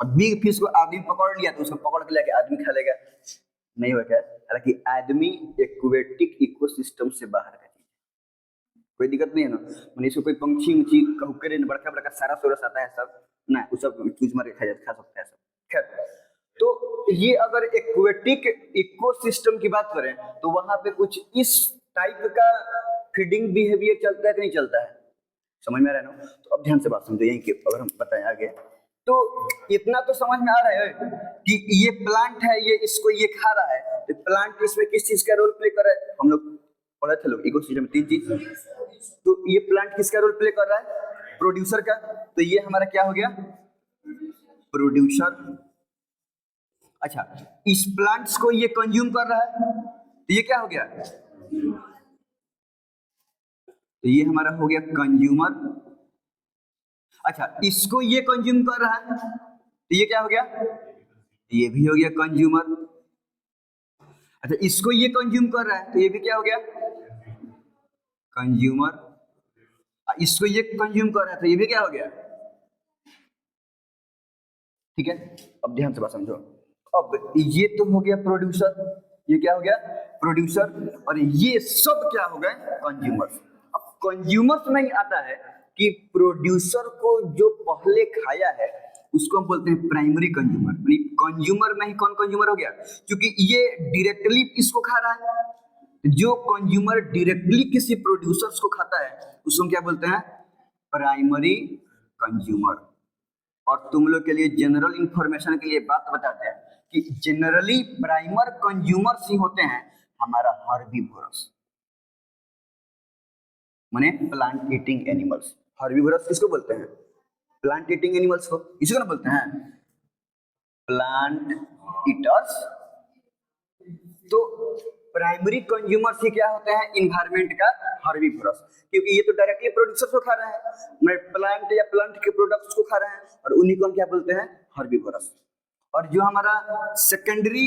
और बिग फिश को आदमी पकड़ लिया तो उसको पकड़ के लेके आदमी खा लेगा, नहीं होगा। हालांकि आदमी एक्वेटिक इकोसिस्टम से बाहर का चीज, कोई दिक्कत नहीं है ना। मतलब इसको कोई पंछी उंची कहूँ बड़का बड़का सारा सोरस आता है सब ना, वो सब चूज मार के खा सकता है सब। खैर, तो ये अगर एक्वेटिक इकोसिस्टम की बात करें तो वहां पे कुछ इस टाइप का फीडिंग बिहेवियर चलता है कि नहीं चलता है? समझ में आ रहा है ना? तो अब ध्यान से बात समझो, यहीं के अगर हम बताएं आगे तो इतना तो समझ में आ रहा है कि ये प्लांट है, ये इसको ये खा रहा है, तो प्लांट इसमें किस चीज का रोल प्ले कर रहा है? हम लोग पढ़े थे लोग इकोसिस्टम में 3 चीज। तो ये प्लांट किसका रोल प्ले कर रहा है? प्रोड्यूसर का। तो ये हमारा क्या हो गया? प्रोड्यूसर। अच्छा, इस प्लांट्स को ये कंज्यूम कर रहा है तो ये क्या हो गया? तो ये हमारा हो गया कंज्यूमर। अच्छा, इसको ये कंज्यूम कर रहा है तो ये क्या हो गया? ये भी हो गया कंज्यूमर। अच्छा, इसको ये कंज्यूम कर रहा है तो ये भी क्या हो गया? कंज्यूमर। इसको ये कंज्यूम कर रहा है तो ये भी क्या हो गया? ठीक है, अब ध्यान से बात समझो। अब ये तो हो गया प्रोड्यूसर, ये क्या हो गया, प्रोड्यूसर, और ये सब क्या हो गए, कंज्यूमर्स। अब कंज्यूमर्स में ही आता है कि प्रोड्यूसर को जो पहले खाया है उसको हम बोलते हैं प्राइमरी कंज्यूमर। कंज्यूमर में ही कौन कंज्यूमर हो गया, क्योंकि ये डायरेक्टली इसको खा रहा है। जो कंज्यूमर डायरेक्टली किसी प्रोड्यूसर्स को खाता है उसको हम क्या बोलते हैं, प्राइमरी कंज्यूमर। और तुम लोग के लिए जनरल इंफॉर्मेशन के लिए बात बताते हैं कि जनरली प्राइमर कंज्यूमर्स ही होते हैं हमारा हर्बीवोरस, माने प्लांट ईटिंग एनिमल्स। हर्बीवोरस किसको बोलते हैं, प्लांट ईटिंग एनिमल्स को, इसी को ना बोलते हैं प्लांट ईटर्स। तो प्राइमरी कंज्यूमर्स ही क्या होते हैं, इन्वायरमेंट का हर्बीवोरस, क्योंकि ये तो डायरेक्टली प्रोड्यूसर्स को खा रहे हैं, मतलब प्लांट या प्लांट के प्रोडक्ट्स को खा रहे हैं, और उन्हीं को हम क्या बोलते हैं, हर्बीवोरस। और जो हमारा सेकेंडरी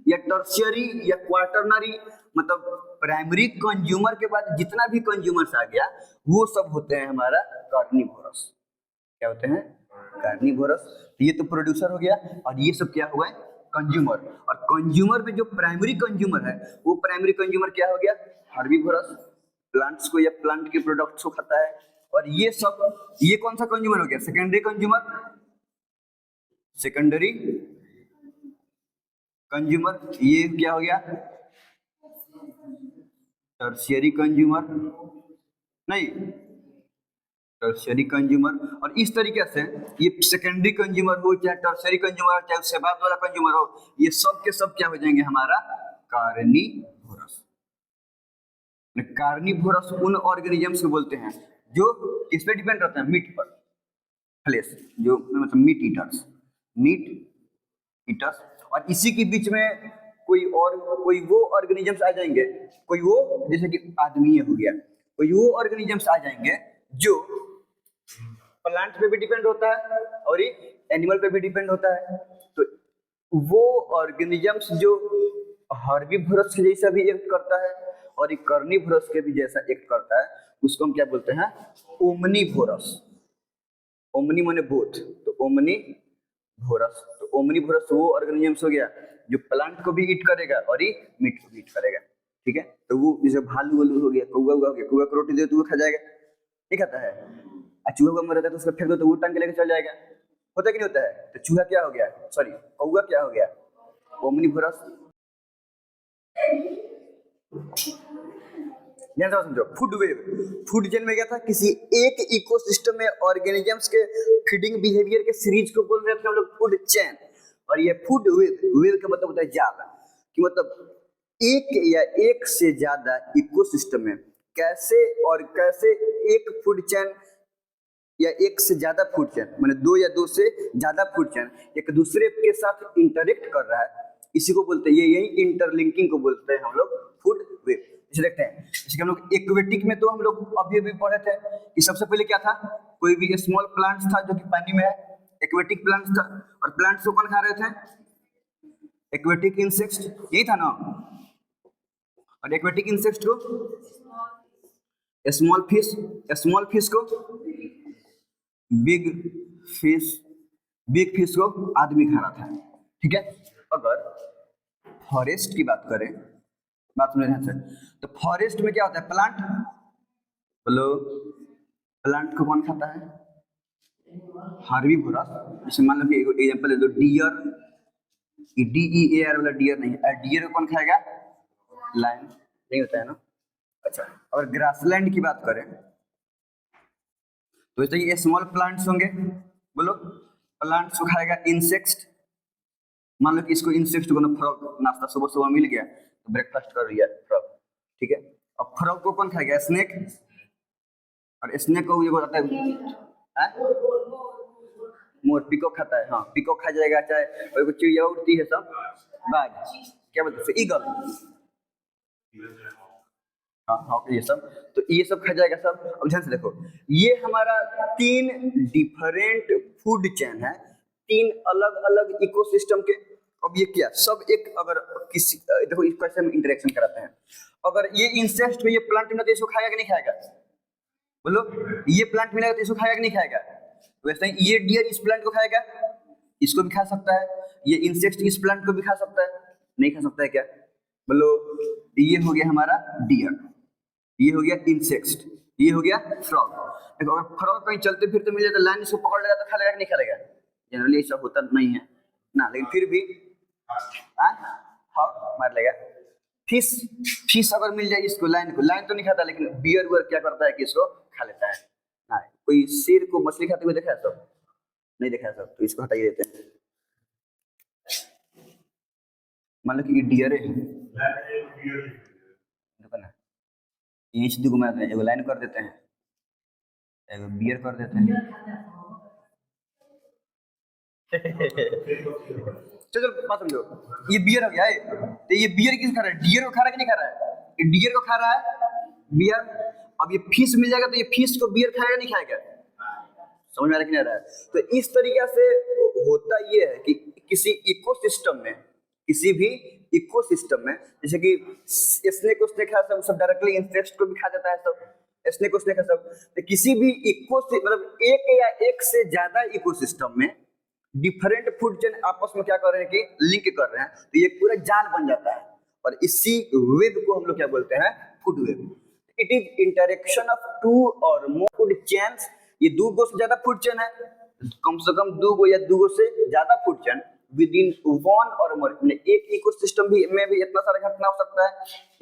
या टर्शियरी या क्वार्टरनरी, मतलब प्राइमरी कंज्यूमर के बाद जितना भी कंज्यूमर्स आ गया वो सब होते हैं हमारा कार्निवोरस। क्या होते हैं, कार्निवोरस। ये तो प्रोड्यूसर हो गया, और ये सब क्या हुआ है, कंज्यूमर। और कंज्यूमर में जो प्राइमरी कंज्यूमर है वो प्राइमरी कंज्यूमर क्या हो गया, हर्बीवोरस, प्लांट्स को या प्लांट के प्रोडक्ट्स को खाता है। और ये सब, ये कौन सा कंज्यूमर हो गया, सेकेंडरी कंज्यूमर, सेकेंडरी कंज्यूमर। ये क्या हो गया, टर्शियरी कंज्यूमर, नहीं टर्शियरी कंज्यूमर। और इस तरीके से ये सेकेंडरी कंज्यूमर हो चाहे टर्शियरी कंज्यूमर हो चाहे उससे बाद वाला कंज्यूमर हो, ये सब के सब क्या हो जाएंगे हमारा कार्निवोरस। कार्निवोरस उन ऑर्गेनिजम्स को बोलते हैं जो किस पे डिपेंड रहते हैं, मीट पर, फ्लेश, जो मतलब मीट ईटर्स, मीट ईटर्स। और इसी के बीच में कोई वो ऑर्गेनिजम्स आ जाएंगे, कोई वो जैसे कि आदमी हो गया, कोई वो ऑर्गेनिजम्स आ जाएंगे जो प्लांट पे भी डिपेंड होता है और ये एनिमल पे भी डिपेंड होता है। तो वो ऑर्गेनिजम्स जो हर्बीवोरस के जैसा भी एक्ट करता है और एक कार्निवोरस के भी जैसा एक्ट करता है, उसको हम क्या बोलते हैं, ओमनीवोरस। ओमनी माने बोथ, तो ओमनीवोरस। तो ओमनीवोरस वो ऑर्गेनिजम्स हो गया जो प्लांट को भी ईट करेगा और ये मीट को भी ईट करेगा। ठीक है, तो वो जैसे भालू वालू हो गया, कौवा हो गया, कौवा को रोटी दे तो वो खा जाएगा, ठीक आता है। चूहा मर रहता है तो उसको फेंक दो तो वो टांग के लेके चल जाएगा, होता है कि नहीं होता है। तो चूहा क्या हो गया, सॉरी कौवा क्या हो गया, ओमनीवोरस। ध्यान से समझो, फूड वेव, फूड चेन में क्या था, किसी एक इकोसिस्टम में ऑर्गेनिजम्स के फीडिंग बिहेवियर के सीरीज को बोल रहे थे हम लोग फूड चेन। और ये फूड वेव, वेव का मतलब होता है जाल, कि मतलब एक या एक से ज्यादा इकोसिस्टम में कैसे एक फूड चेन या एक से ज्यादा फूड चेन, माने दो या दो से ज्यादा फूड चेन एक दूसरे के साथ इंटरेक्ट कर रहा है, इसी को बोलते हैं, यही इंटरलिंकिंग को बोलते हैं हम लोग फूड वेव। इसे देखते हैं, जैसे कि हम लोग एक्वेटिक में तो हम लोग अभी पढ़े थे कि सबसे पहले क्या था, कोई भी स्मॉल प्लांट्स था जो कि पानी में है, एक्वेटिक प्लांट्स था। और प्लांट्स को कौन खा रहे थे, एक्वेटिक इंसेक्ट्स, यही था ना। और एक्वेटिक इंसेक्ट्स को स्मॉल फिश को बिग फिश को आदमी खा रहा था। ठीक है, अगर फॉरेस्ट की बात करें, बात सुन ध्यान से, तो फॉरेस्ट में क्या होता है, प्लांट, बोलो प्लांट को कौन खाता है, हर्बीवोरस। जैसे मान लो कि एग्जांपल दे दो, डियर, DEAR वाला डियर नहीं है, डियर को कौन खाएगा, लायन, नहीं होता है ना। अच्छा, और ग्रासलैंड की बात करें तो जैसे ये स्मॉल प्लांट्स होंगे, बोलो प्लांट्स को खाएगा इंसेक्ट। मान लो कि इसको इंसेक्ट को ना फ्रॉग नाश्ता सुबह सुबह मिल गया तो ब्रेकफास्ट कर लिया फ्रॉग, ठीक है। अब फ्रॉग को कौन खाएगा, स्नेक। और स्नेक को ये बताता है मोर, पिकॉक खाता है, हाँ पिकॉक खा जाएगा, चाहे कोई चिड़िया उड़ती है सब, बाज, क्या बोलते हैं, ईगल, हाँ ये सब, तो ये सब खा जाएगा सब। अब ध्यान से देखो, ये हमारा 3 डिफरेंट फूड चेन है, 3 अलग अलग इकोसिस्टम के। अब ये क्या सब एक, अगर किसी देखो इस कैसे हम इंटरेक्शन कराते हैं, अगर ये इंसेक्ट को ये प्लांट मिला तो इसको खाएगा कि नहीं खाएगा, बोलो ये प्लांट मिलेगा तो इसको खाएगा कि नहीं खाएगा। वैसे ही ये डियर इस प्लांट को खाएगा, इसको भी खा सकता है, ये इंसेक्ट इस प्लांट को भी खा सकता है, नहीं खा सकता है क्या, बोलो, ये हो गया हमारा डियर, ये हो गया इंसेक्ट, ये हो गया फ्रॉग। देखो अगर फ्रॉग कहीं चलते फिरते मिल जाए तो लाइन इसको पकड़ लेगा तो खा लेगा कि नहीं खा लेगा? जनरली ऐसा होता नहीं है ना, लेकिन फिर भी हाँ मार लेगा। फिश, फिश अगर मिल जाए इसको, लाइन को, लाइन तो नहीं खाता, लेकिन बियर वर क्या करता है कि इसको खा लेता है ना। कोई शेर को मछली खाते हुए देखा है सब? नहीं देखा है सब, तो इसको हटाइए देते हैं। मान लो कि ये डियर है, देखो ना, ये चीज को मैं एगो लाइन कर देते हैं, एगो बियर कर देते हैं। चलो बात समझो, ये बियर हो गया है, तो ये बियर किस खा रहा है? डियर को खा रहा है कि नहीं खा रहा है? ये डियर को खा रहा है बियर। अब ये फिश मिल जाएगा तो ये फिश को बियर खाएगा नहीं खाएगा? समझ में आ रहा है कि नहीं आ रहा है? तो इस तरीके से होता ये है कि किसी इकोसिस्टम में, किसी भी इकोसिस्टम में, जैसे कि स्नेक को स्नेक खा सब डायरेक्टली इंसेक्ट को भी खा जाता है सब, स्नेक को स्नेक सब। तो किसी भी मतलब एक या एक से ज्यादा इकोसिस्टम में डिफरेंट फूड चेन आपस में क्या कर रहे हैं कि लिंक कर रहे हैं, तो ये पूरा जाल बन जाता है, और इसी वेब को हम लोग क्या बोलते हैं? Food web. It is interaction of two और मोर फूड चेन्स। ये दो गो से ज्यादा फूड चेन है, कम से कम दो गो या दो गो से ज्यादा food chain with in one और मोर। एक इकोसिस्टम भी में भी इतना सारा घटना हो सकता है,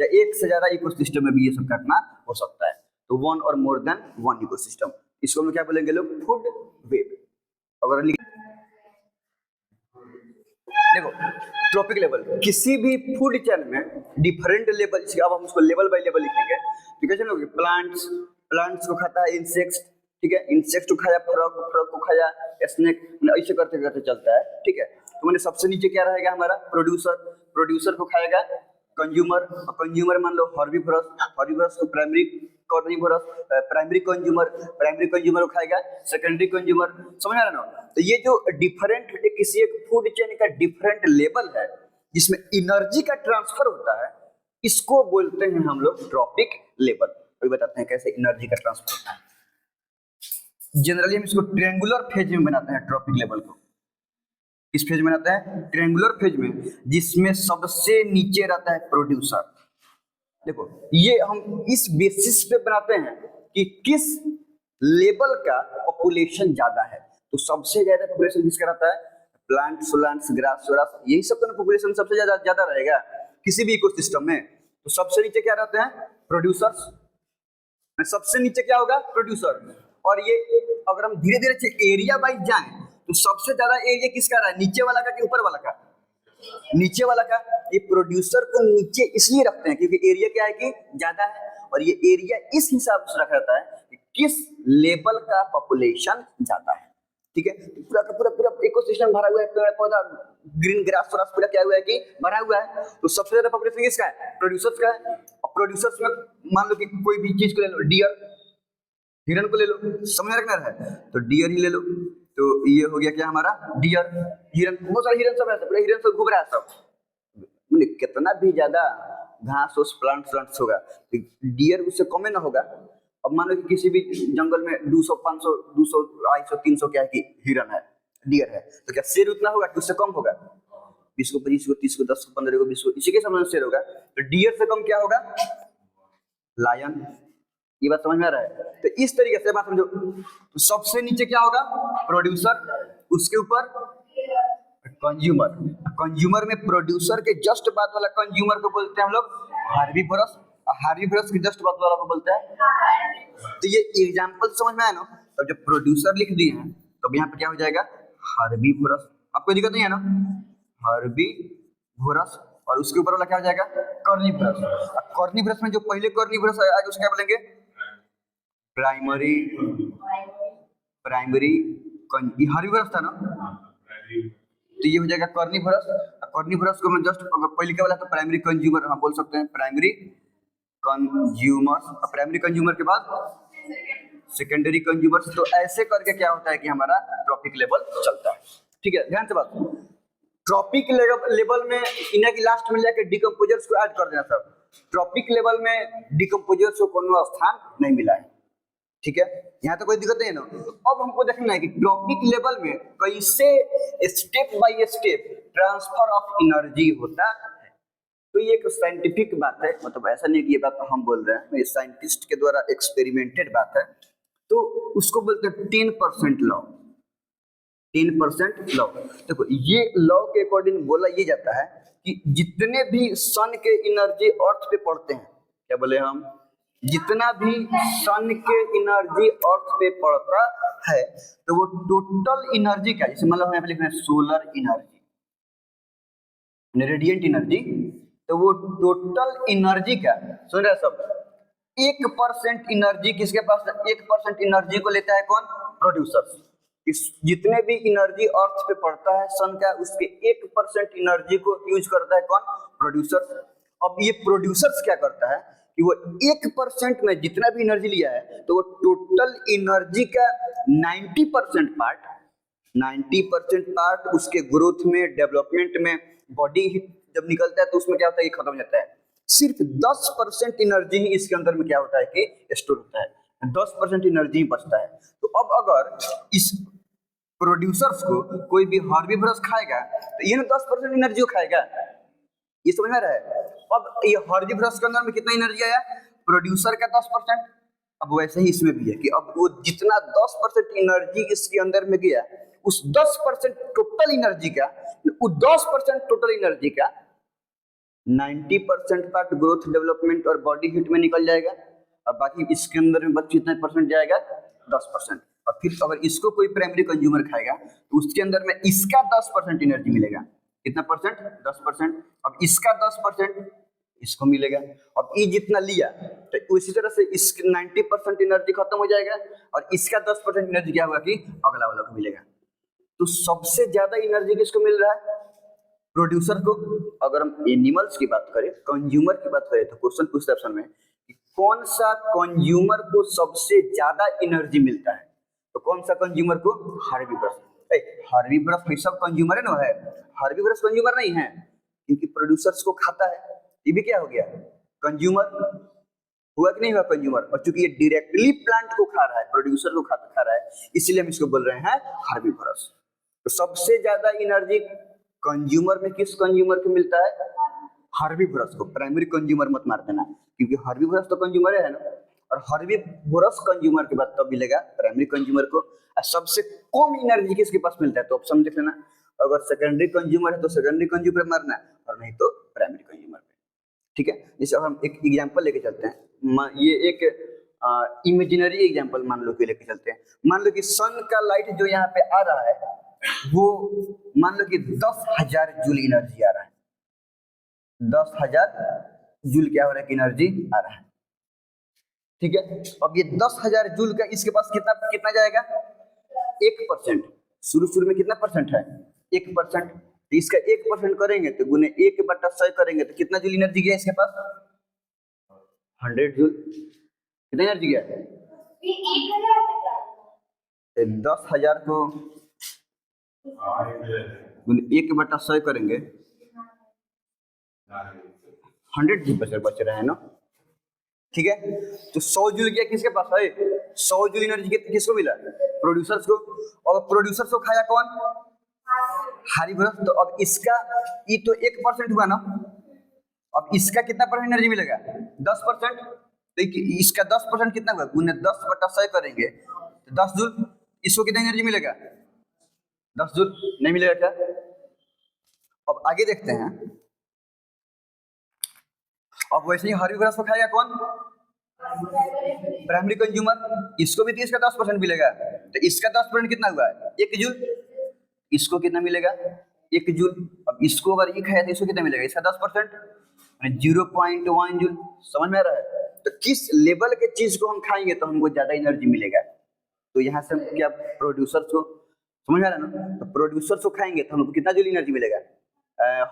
या एक से ज्यादा इकोसिस्टम में भी ये सब घटना हो सकता है। तो वन और मोर देन वन इकोसिस्टम, इसको हम क्या बोलेंगे लोग? Food web. अगर देखो ट्रॉपिक लेवल, किसी भी फूड चेन में डिफरेंट लेवल, अब हम उसको लेवल बाय लेवल लिखेंगे। तो कैसे लोग? प्लांट्स, प्लांट्स को खाता है इंसेक्ट्स, ठीक है, इंसेक्ट्स को खाया फ्रॉग, फ्रॉग को खाया स्नेक, ऐसे करते करते चलता है, ठीक है। तो मैंने सबसे नीचे क्या रहेगा हमारा? प्रोड्यूसर, प्रोड्यूसर को खाएगा कंज्यूमर, कंज्यूमर मान लो हर्बीवोरस, हर्बीवोरस को primary, carnivorous, primary consumer, primary consumer को खाएगा सेकेंडरी कंज्यूमर। समझ आ रहा ना? तो ये जो डिफरेंट किसी एक फूड चेन का डिफरेंट लेवल है जिसमें एनर्जी का ट्रांसफर होता है, इसको बोलते हैं हम लोग ट्रॉपिक लेवल। अभी बताते हैं कैसे एनर्जी का ट्रांसफर होता है। जनरली हम इसको ट्रायंगुलर फेज में बनाते हैं ट्रॉपिक लेवल को। इस फेज में रहता है ट्रायंगुलर फेज में, जिसमें सबसे नीचे रहता है प्रोड्यूसर। देखो ये हम इस बेसिस पे बनाते हैं कि किस लेवल का पॉपुलेशन ज्यादा है। तो सबसे ज्यादा पॉपुलेशन किसका रहता है? प्लांट्स, प्लांट्स, ग्रास, ग्रास, यही सब का पॉपुलेशन सबसे ज्यादा ज्यादा रहेगा किसी भी इकोसिस्टम में। तो सबसे नीचे क्या रहते हैं? प्रोड्यूसर्स। सबसे नीचे क्या होगा? प्रोड्यूसर। और ये अगर हम धीरे धीरे एरिया वाइज जाएं तो सबसे ज्यादा एरिया किसका रहा है? नीचे वाला का कि ऊपर वाला का? नीचे वाला का। ये प्रोड्यूसर को नीचे इसलिए रखते हैं क्योंकि एरिया क्या है कि ज्यादा है, और ये एरिया इस हिसाब से रखा जाता है कि किस लेवल का पॉपुलेशन ज्यादा है, ठीक है। पूरा का पूरा पूरा इकोसिस्टम भरा हुआ है, पेड़ पौधा, ग्रीन ग्रास पूरा क्या हुआ है कि भरा हुआ है। तो सबसे ज्यादा पॉपुलेशन किसका है? प्रोड्यूसर्स का है। और प्रोड्यूसर्स में मान लो कि कोई भी चीज को ले लो, डियर, हिरन को ले लो, समझ रखना है, तो डियर ही ले लो। तो ये हो गया क्या हमारा? डियर, हिरन, बहुत सारे हिरन सब है, पूरे हिरन सब घूम रहा है सब, मैंने कितना भी ज्यादा घास उस प्लांट्स होगा, डियर उससे कम ना होगा। अब मान लो कि किसी भी जंगल में 200, 500, 200, 250, 300 क्या है कि हिरन है, डियर है, तो क्या शेर उतना होगा कि उससे कम होगा? 20 को, 25 को, 30 को, 10 को, 15 को, 20 को, इसी के समझ शेर होगा। तो डियर से कम क्या होगा? लायन। ये बात समझ में आ रहा है? तो इस तरीके से बात समझो। तो सबसे नीचे क्या होगा? प्रोड्यूसर, उसके ऊपर कंज्यूमर, कंज्यूमर में प्रोड्यूसर के जस्ट बाद वाला कंज्यूमर को बोलते हैं हम लोग हार्बीवोरस, हार्बीवोरस के जस्ट बाद वाला को बोलते हैं। तो ये एग्जांपल समझ में आया ना? तो जब प्रोड्यूसर लिख दिए हैं तो यहाँ पे क्या हो जाएगा? हार्बीवोरस। आपको दिक्कत नहीं है ना? हार्बीवोरस, और उसके ऊपर वाला क्या हो जाएगा? कार्निवोरस। कार्निवोरस में जो पहले कार्निवोरस आएगा उसको क्या बोलेंगे? प्राइमरी, प्राइमरी हार्बीवोरस था ना, तो ये हो जाएगा कार्निवोरस। कार्निवोरस को हम जस्ट अगर पहले क्या वाला तो प्राइमरी कंज्यूमर हम बोल सकते हैं, प्राइमरी कंज्यूमर्स, और प्राइमरी कंज्यूमर के बाद सेकेंडरी कंज्यूमर्स। तो ऐसे करके क्या होता है कि हमारा ट्रॉपिक लेवल चलता है, ठीक है। ध्यान से बात, ट्रॉपिक लेवल में इन्हें की लास्ट में जाके डिकम्पोजर्स को ऐड कर देना सब। ट्रॉपिक लेवल में डिकम्पोजर्स को कोनो स्थान नहीं मिला है, ठीक है, यहाँ तो कोई दिक्कत नहीं है ना। अब हमको देखना है कि ट्रॉपिक लेवल में कैसे step by step transfer of energy होता है। तो ये एक साइंटिफिक बात है, मतलब ऐसा नहीं कि ये बात हम बोल रहे हैं, ये साइंटिस्ट के द्वारा एक्सपेरिमेंटेड बात है। तो उसको बोलते हैं 10% लॉ। 10% लॉ, देखो ये लॉ के अकॉर्डिंग बोला ये जाता है कि जितने भी सन के एनर्जी अर्थ पे पड़ते हैं, क्या बोले हम, जितना भी सन के एनर्जी अर्थ पे पड़ता है तो वो टोटल एनर्जी का, जैसे मतलब हम यहाँ पे लिख रहे हैं सोलर एनर्जी, रेडिएंट एनर्जी, तो वो टोटल एनर्जी का, सुन रहे सब, 1% एनर्जी किसके पास, 1% एनर्जी को लेता है कौन, प्रोड्यूसर्स। इस जितने भी एनर्जी अर्थ पे पड़ता है सन का, उसके 1% एनर्जी को यूज करता है कौन, प्रोड्यूसर्स। अब ये प्रोड्यूसर्स क्या करता है कि वो 1% में जितना भी एनर्जी लिया है तो वो टोटल एनर्जी का 90% पार्ट उसके ग्रोथ में, डेवलपमेंट में, बॉडी हीट जब निकलता है तो उसमें क्या होता है, ये खत्म हो जाता है। सिर्फ 10% एनर्जी ही इसके अंदर में क्या होता है कि स्टोर होता है, 10% एनर्जी ही बचता है। तो अब अगर इस प्रोड्यूसर्स को कोई भी हर्बीवोरस खाएगा तो ये ना 10% एनर्जी को खाएगा, ये समझ में आ रहा है। अब ये हर्बीवोरस के अंदर में कितना एनर्जी आया, प्रोड्यूसर का 10%। अब वैसे ही इसमें भी है कि अब वो जितना 10% एनर्जी इसके अंदर में गया, उस 10% टोटल एनर्जी का, उस 10% टोटल एनर्जी का 90% पार्ट ग्रोथ, डेवलपमेंट और बॉडी हीट में निकल जाएगा, और बाकी इसके अंदर में बच कितना परसेंट जाएगा, 10%। और फिर अगर इसको कोई प्राइमरी कंज्यूमर खाएगा तो उसके अंदर में इसका 10% एनर्जी मिलेगा, कितना परसेंट, 10%। अब इसका 10% इसको मिलेगा। अब ये जितना लिया तो उसी तरह से इसके 90% एनर्जी खत्म हो जाएगा, और इसका 10% एनर्जी क्या होगा कि अगला वाला को मिलेगा। तो सबसे ज्यादा एनर्जी किसको मिल रहा है, प्रोड्यूसर को। अगर हम एनिमल्स की बात करें, कंज्यूमर की बात करें, तो क्वेश्चन पूछता है ऑप्शन में कि कौन सा कंज्यूमर को सबसे ज्यादा एनर्जी मिलता है, तो कौन सा कंज्यूमर को, हर्बीवोरस। हर्बीवोरस भाई सब कंज्यूमर है ना, है, हर्बीवोरस कंज्यूमर नहीं है क्योंकि प्रोड्यूसर्स को खाता है, ये भी क्या हो गया, कंज्यूमर हुआ कि नहीं हुआ, कंज्यूमर। और चूंकि ये डायरेक्टली प्लांट को खा रहा है, प्रोड्यूसर को खा रहा है, इसलिए हम इसको बोल रहे हैं हर्बीवोरस। तो सबसे ज्यादा एनर्जी कंज्यूमर में किस कंज्यूमर को मिलता है, हर्बीवोरस को। प्राइमरी कंज्यूमर मत मार देना, क्योंकि हर्बीवोरस तो कंज्यूमर है ना, और हर्बीवोरस कंज्यूमर के बाद तब मिलेगा प्राइमरी कंज्यूमर को। और सबसे कम एनर्जी किसके पास मिलता है, तो ऑप्शन देख लेना, अगर सेकेंडरी कंज्यूमर है तो सेकेंडरी कंज्यूमर मारना, और नहीं तो प्राइमरी कंज्यूमर पे, ठीक है। जैसे हम एक एग्जांपल लेके चलते हैं, ये एक इमेजिनरी एग्जांपल मान लो कि लेके चलते हैं। मान लो कि सन का लाइट जो यहाँ पे आ रहा है वो मान लो कि 10,000 जूल एनर्जी आ रहा है, 10,000 जूल क्या हो रहा है कि एनर्जी आ रहा है, ठीक है। अब ये 10,000 जूल का इसके पास कितना कितना जाएगा, 1%। शुरू में कितना परसेंट है, 1%। तो इसका 1% करेंगे तो गुने 1/100 करेंगे तो कितना जूल एनर्जी गया इसके पास, 100 जूल। कितना एनर्जी गया, 10,000 को 1/100 करेंगे, 100 जूल बच रहे हैं ना, ठीक है। तो 100 जूल गया किसके पास है, 100 जूल एनर्जी किसको मिला, प्रोड्यूसर्स को। और प्रोड्यूसर्स को खाया कौन, हर्बीवोरस। तो अब इसका ये तो 1% हुआ ना, अब इसका कितना परसेंट एनर्जी मिलेगा, 10%। तो इसका 10% कितना हुआ, गुने 10/100 करेंगे तो 10 जूल। इसको कितना एनर्जी मिलेगा, 10 जूल। नहीं मिलेगा क्या। अब आगे देखते हैं, अब वैसे ही हर्बीवोरस को खाएगा कौन, प्राइमरी कंज्यूमर। इसको भी 30 का 10% मिलेगा, तो इसका 10% कितना हुआ, 1 जूल। इसको कितना मिलेगा, 1 जूल। अब इसको अगर ये खाया तो इसको कितना मिलेगा, इसका 10%, 0.1 जूल। समझ में आ रहा है। तो किस लेवल के चीज को हम खाएंगे तो हमको ज्यादा एनर्जी मिलेगा। तो यहाँ से क्या प्रोड्यूसर्स को, समझ में आ रहा है ना, तो प्रोड्यूसर्स को खाएंगे तो हमको कितना जूल एनर्जी मिलेगा,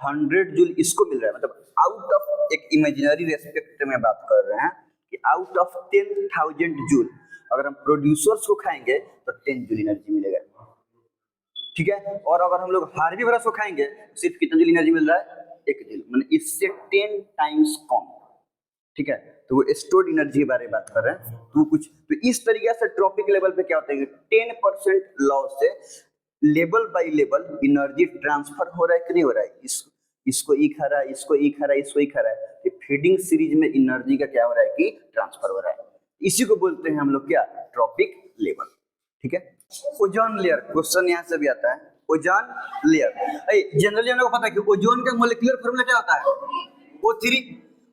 100 जूल इसको मिल रहा है। मतलब आउट ऑफ, एक इमेजिनरी रेस्पेक्ट में बात कर रहे हैं कि आउट ऑफ 10,000 जूल अगर हम प्रोड्यूसर्स को खाएंगे तो 10 जूल एनर्जी मिलेगा, ठीक है। और अगर हम लोग हर्बीवोरस को खाएंगे सिर्फ कितना जूल एनर्जी मिल रहा है, 1 जूल, मतलब इससे 10 टाइम्स कम, ठीक है। तो वो स्टोर्ड एनर्जी के बारे में बात कर रहे हैं। तो कुछ तो इस तरीके से ट्रॉपिक लेवल पे क्या होता है, 10% लॉस से level by level energy transfer हो रहा है कि नहीं हो रहा है, इसको ई खा रहा है, इसको ई खा रहा है, इसको ई खा रहा है, ये फीडिंग सीरीज में एनर्जी का क्या हो रहा है कि ट्रांसफर हो रहा है। इसी को बोलते हैं हम लोग क्या, ट्रॉपिक लेवल। ठीक है, ओजोन लेयर, क्वेश्चन यहाँ से भी आता है, ओजोन लेयर। जनरली हम लोग को पता है कि ओजोन का मोलिकुलर फॉर्मूला क्या होता है, O3,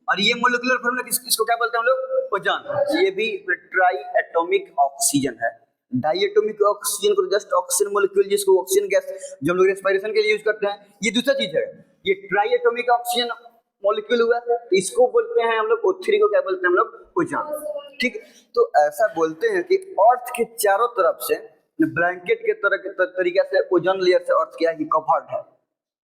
और ये मोलिकुलर फॉर्मूला किसको क्या बोलते हैं हम लोग, ओजोन। ये भी ट्राई एटॉमिक ऑक्सीजन है। डाई एटॉमिक ऑक्सीजन को जस्ट ऑक्सीजन मोलिक्यूल, जिसको ऑक्सीजन गैस जो हम लोग रेस्पिरेशन के लिए यूज करते हैं, ये दूसरा चीज है। ये ट्राई एटॉमिक ऑक्सीजन मॉलिक्यूल हुआ, तो इसको बोलते हैं हम लोग O3 को क्या बोलते हैं हम लोग, ओजोन। ठीक है, तो ऐसा बोलते हैं कि अर्थ के चारों तरफ से ब्लैंकेट के तरह तरीके से ओजोन लेयर से अर्थ क्या है कि कवर्ड है।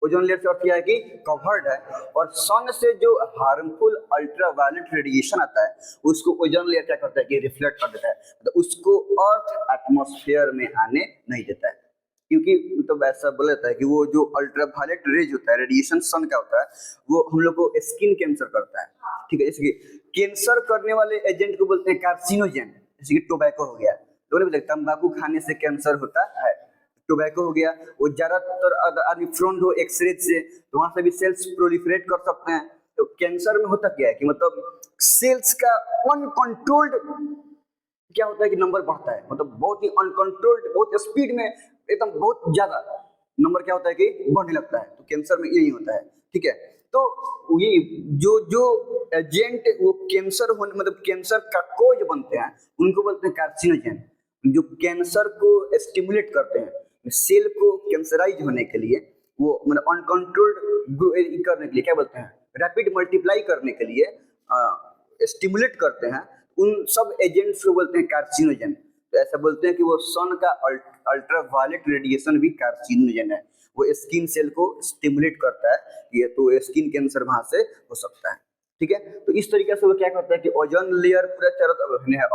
ओजोन लेयर से अर्थ क्या है कि कवर्ड है, और सन से जो हार्मफुल अल्ट्रावायलेट रेडिएशन आता है उसको ओजोन लेयर क्या करता है कि रिफ्लेक्ट कर देता है, तो उसको अर्थ एटमॉस्फेयर में आने नहीं देता है। क्योंकि मतलब ऐसा बोला जाता है कि वो जो अल्ट्रावायलेट रेज होता है, रेडिएशन सन का होता है, वो हम लोग को स्किन कैंसर करता है। ठीक है, इसलिए कैंसर करने वाले एजेंट को बोलते हैं कार्सिनोजेन। जैसे कि टोबैको हो गया, तो तंबाकू खाने से कैंसर होता है, टोबैको हो गया, वो ज्यादातर आदमी फ्रंट हो एक्सरे से, तो वहां से भी सेल्स प्रोलिफरेट कर सकते हैं। तो कैंसर में होता क्या है कि मतलब सेल्स का अनकंट्रोल्ड क्या होता है कि नंबर बढ़ता है, मतलब बहुत ही अनकंट्रोल्ड, बहुत स्पीड में, एकदम बहुत ज्यादा नंबर क्या होता है कि बढ़ने लगता है। तो कैंसर में यही होता है। ठीक है, तो ये जो एजेंट वो कैंसर होने मतलब कैंसर का कोज बनते हैं उनको बोलते हैं कार्सिनोजेन, जो कैंसर को स्टिमुलेट करते हैं, सेल को कैंसराइज होने के लिए, वो मतलब अनकंट्रोल्ड करने के लिए क्या बोलते हैं, रैपिड मल्टीप्लाई करने के लिए स्टिमुलेट करते हैं, उन सब एजेंट्स को बोलते हैं कार्सिनोजेन। तो ऐसा बोलते हैं कि वो सन का अल्ट्रावायलेट रेडिएशन भी कार्सिनोजेन है, वो स्किन सेल को स्टिमुलेट करता है, ये तो स्किन कैंसर वहां से हो सकता है। ठीक है, तो इस तरीके से वो क्या करता है कि ओजोन लेयर पूरा चारों तरफ है,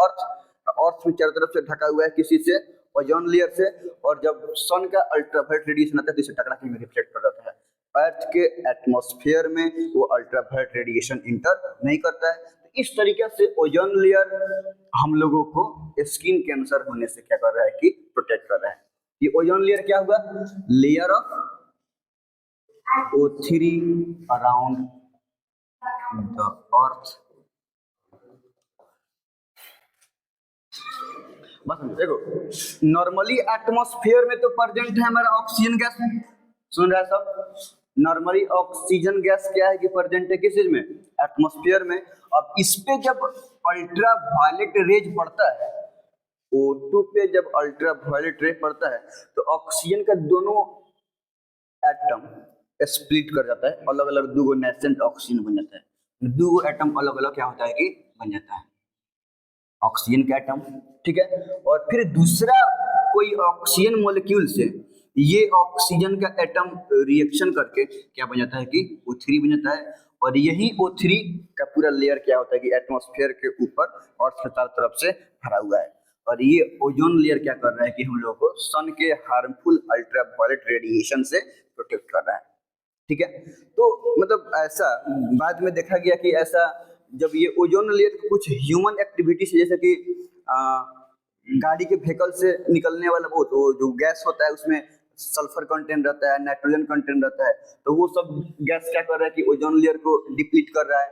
अर्थ में चारों तरफ से ढका हुआ है किसी से, ओजोन लेयर से, और जब सन का अल्ट्रावायलेट रेडिएशन आता है तो इसे टकरा के रिफ्लेक्ट कर जाता है। अर्थ के एटमॉस्फेयर में वो अल्ट्रावायलेट रेडिएशन इंटर नहीं करता है। तो इस तरीके से ओजोन लेयर हम लोगों को स्किन कैंसर होने से क्या कर रहा है कि प्रोटेक्ट कर रहा है। ये ओजोन लेयर क्या हुआ, layer of O3 around the earth. बस देखो, नॉर्मली एटमॉस्फेयर में तो प्रेजेंट है हमारा ऑक्सीजन गैस, सुन रहा है सब, नॉर्मली ऑक्सीजन गैस क्या है कि प्रेजेंट है किस चीज में, एटमॉस्फेयर में। अब इस पे जब अल्ट्रावायलेट रेज पड़ता है, O2 पे जब अल्ट्रावायलेट रे पड़ता है तो ऑक्सीजन का दोनों एटम स्प्लिट कर जाता है, अलग अलग दो नेसेंट ऑक्सीजन बन जाता है, दो एटम अलग अलग क्या होता है कि बन जाता है ऑक्सीजन का एटम। ठीक है, और फिर दूसरा कोई ऑक्सीजन मॉलिक्यूल से ये ऑक्सीजन का एटम रिएक्शन करके क्या बन जाता है कि O3 बन जाता है, और यही O3 का पूरा लेयर क्या होता है कि एटमॉस्फेयर के ऊपर और चारों तरफ से भरा हुआ है। और ये ओजोन लेयर क्या कर रहा है कि हम लोगों को सन के हार्मफुल अल्ट्रावायलेट रेडिएशन से प्रोटेक्ट कर रहा है। ठीक है, तो मतलब ऐसा बाद में देखा गया कि ऐसा जब ये ओजोन लेयर कुछ ह्यूमन एक्टिविटी से, जैसे कि गाड़ी के व्हीकल से निकलने वाला वो जो गैस होता है उसमें सल्फर कंटेंट रहता है, नाइट्रोजन कंटेंट रहता है, तो वो सब गैस क्या कर रहा है कि ओजोन लेयर को डिप्लीट कर रहा है।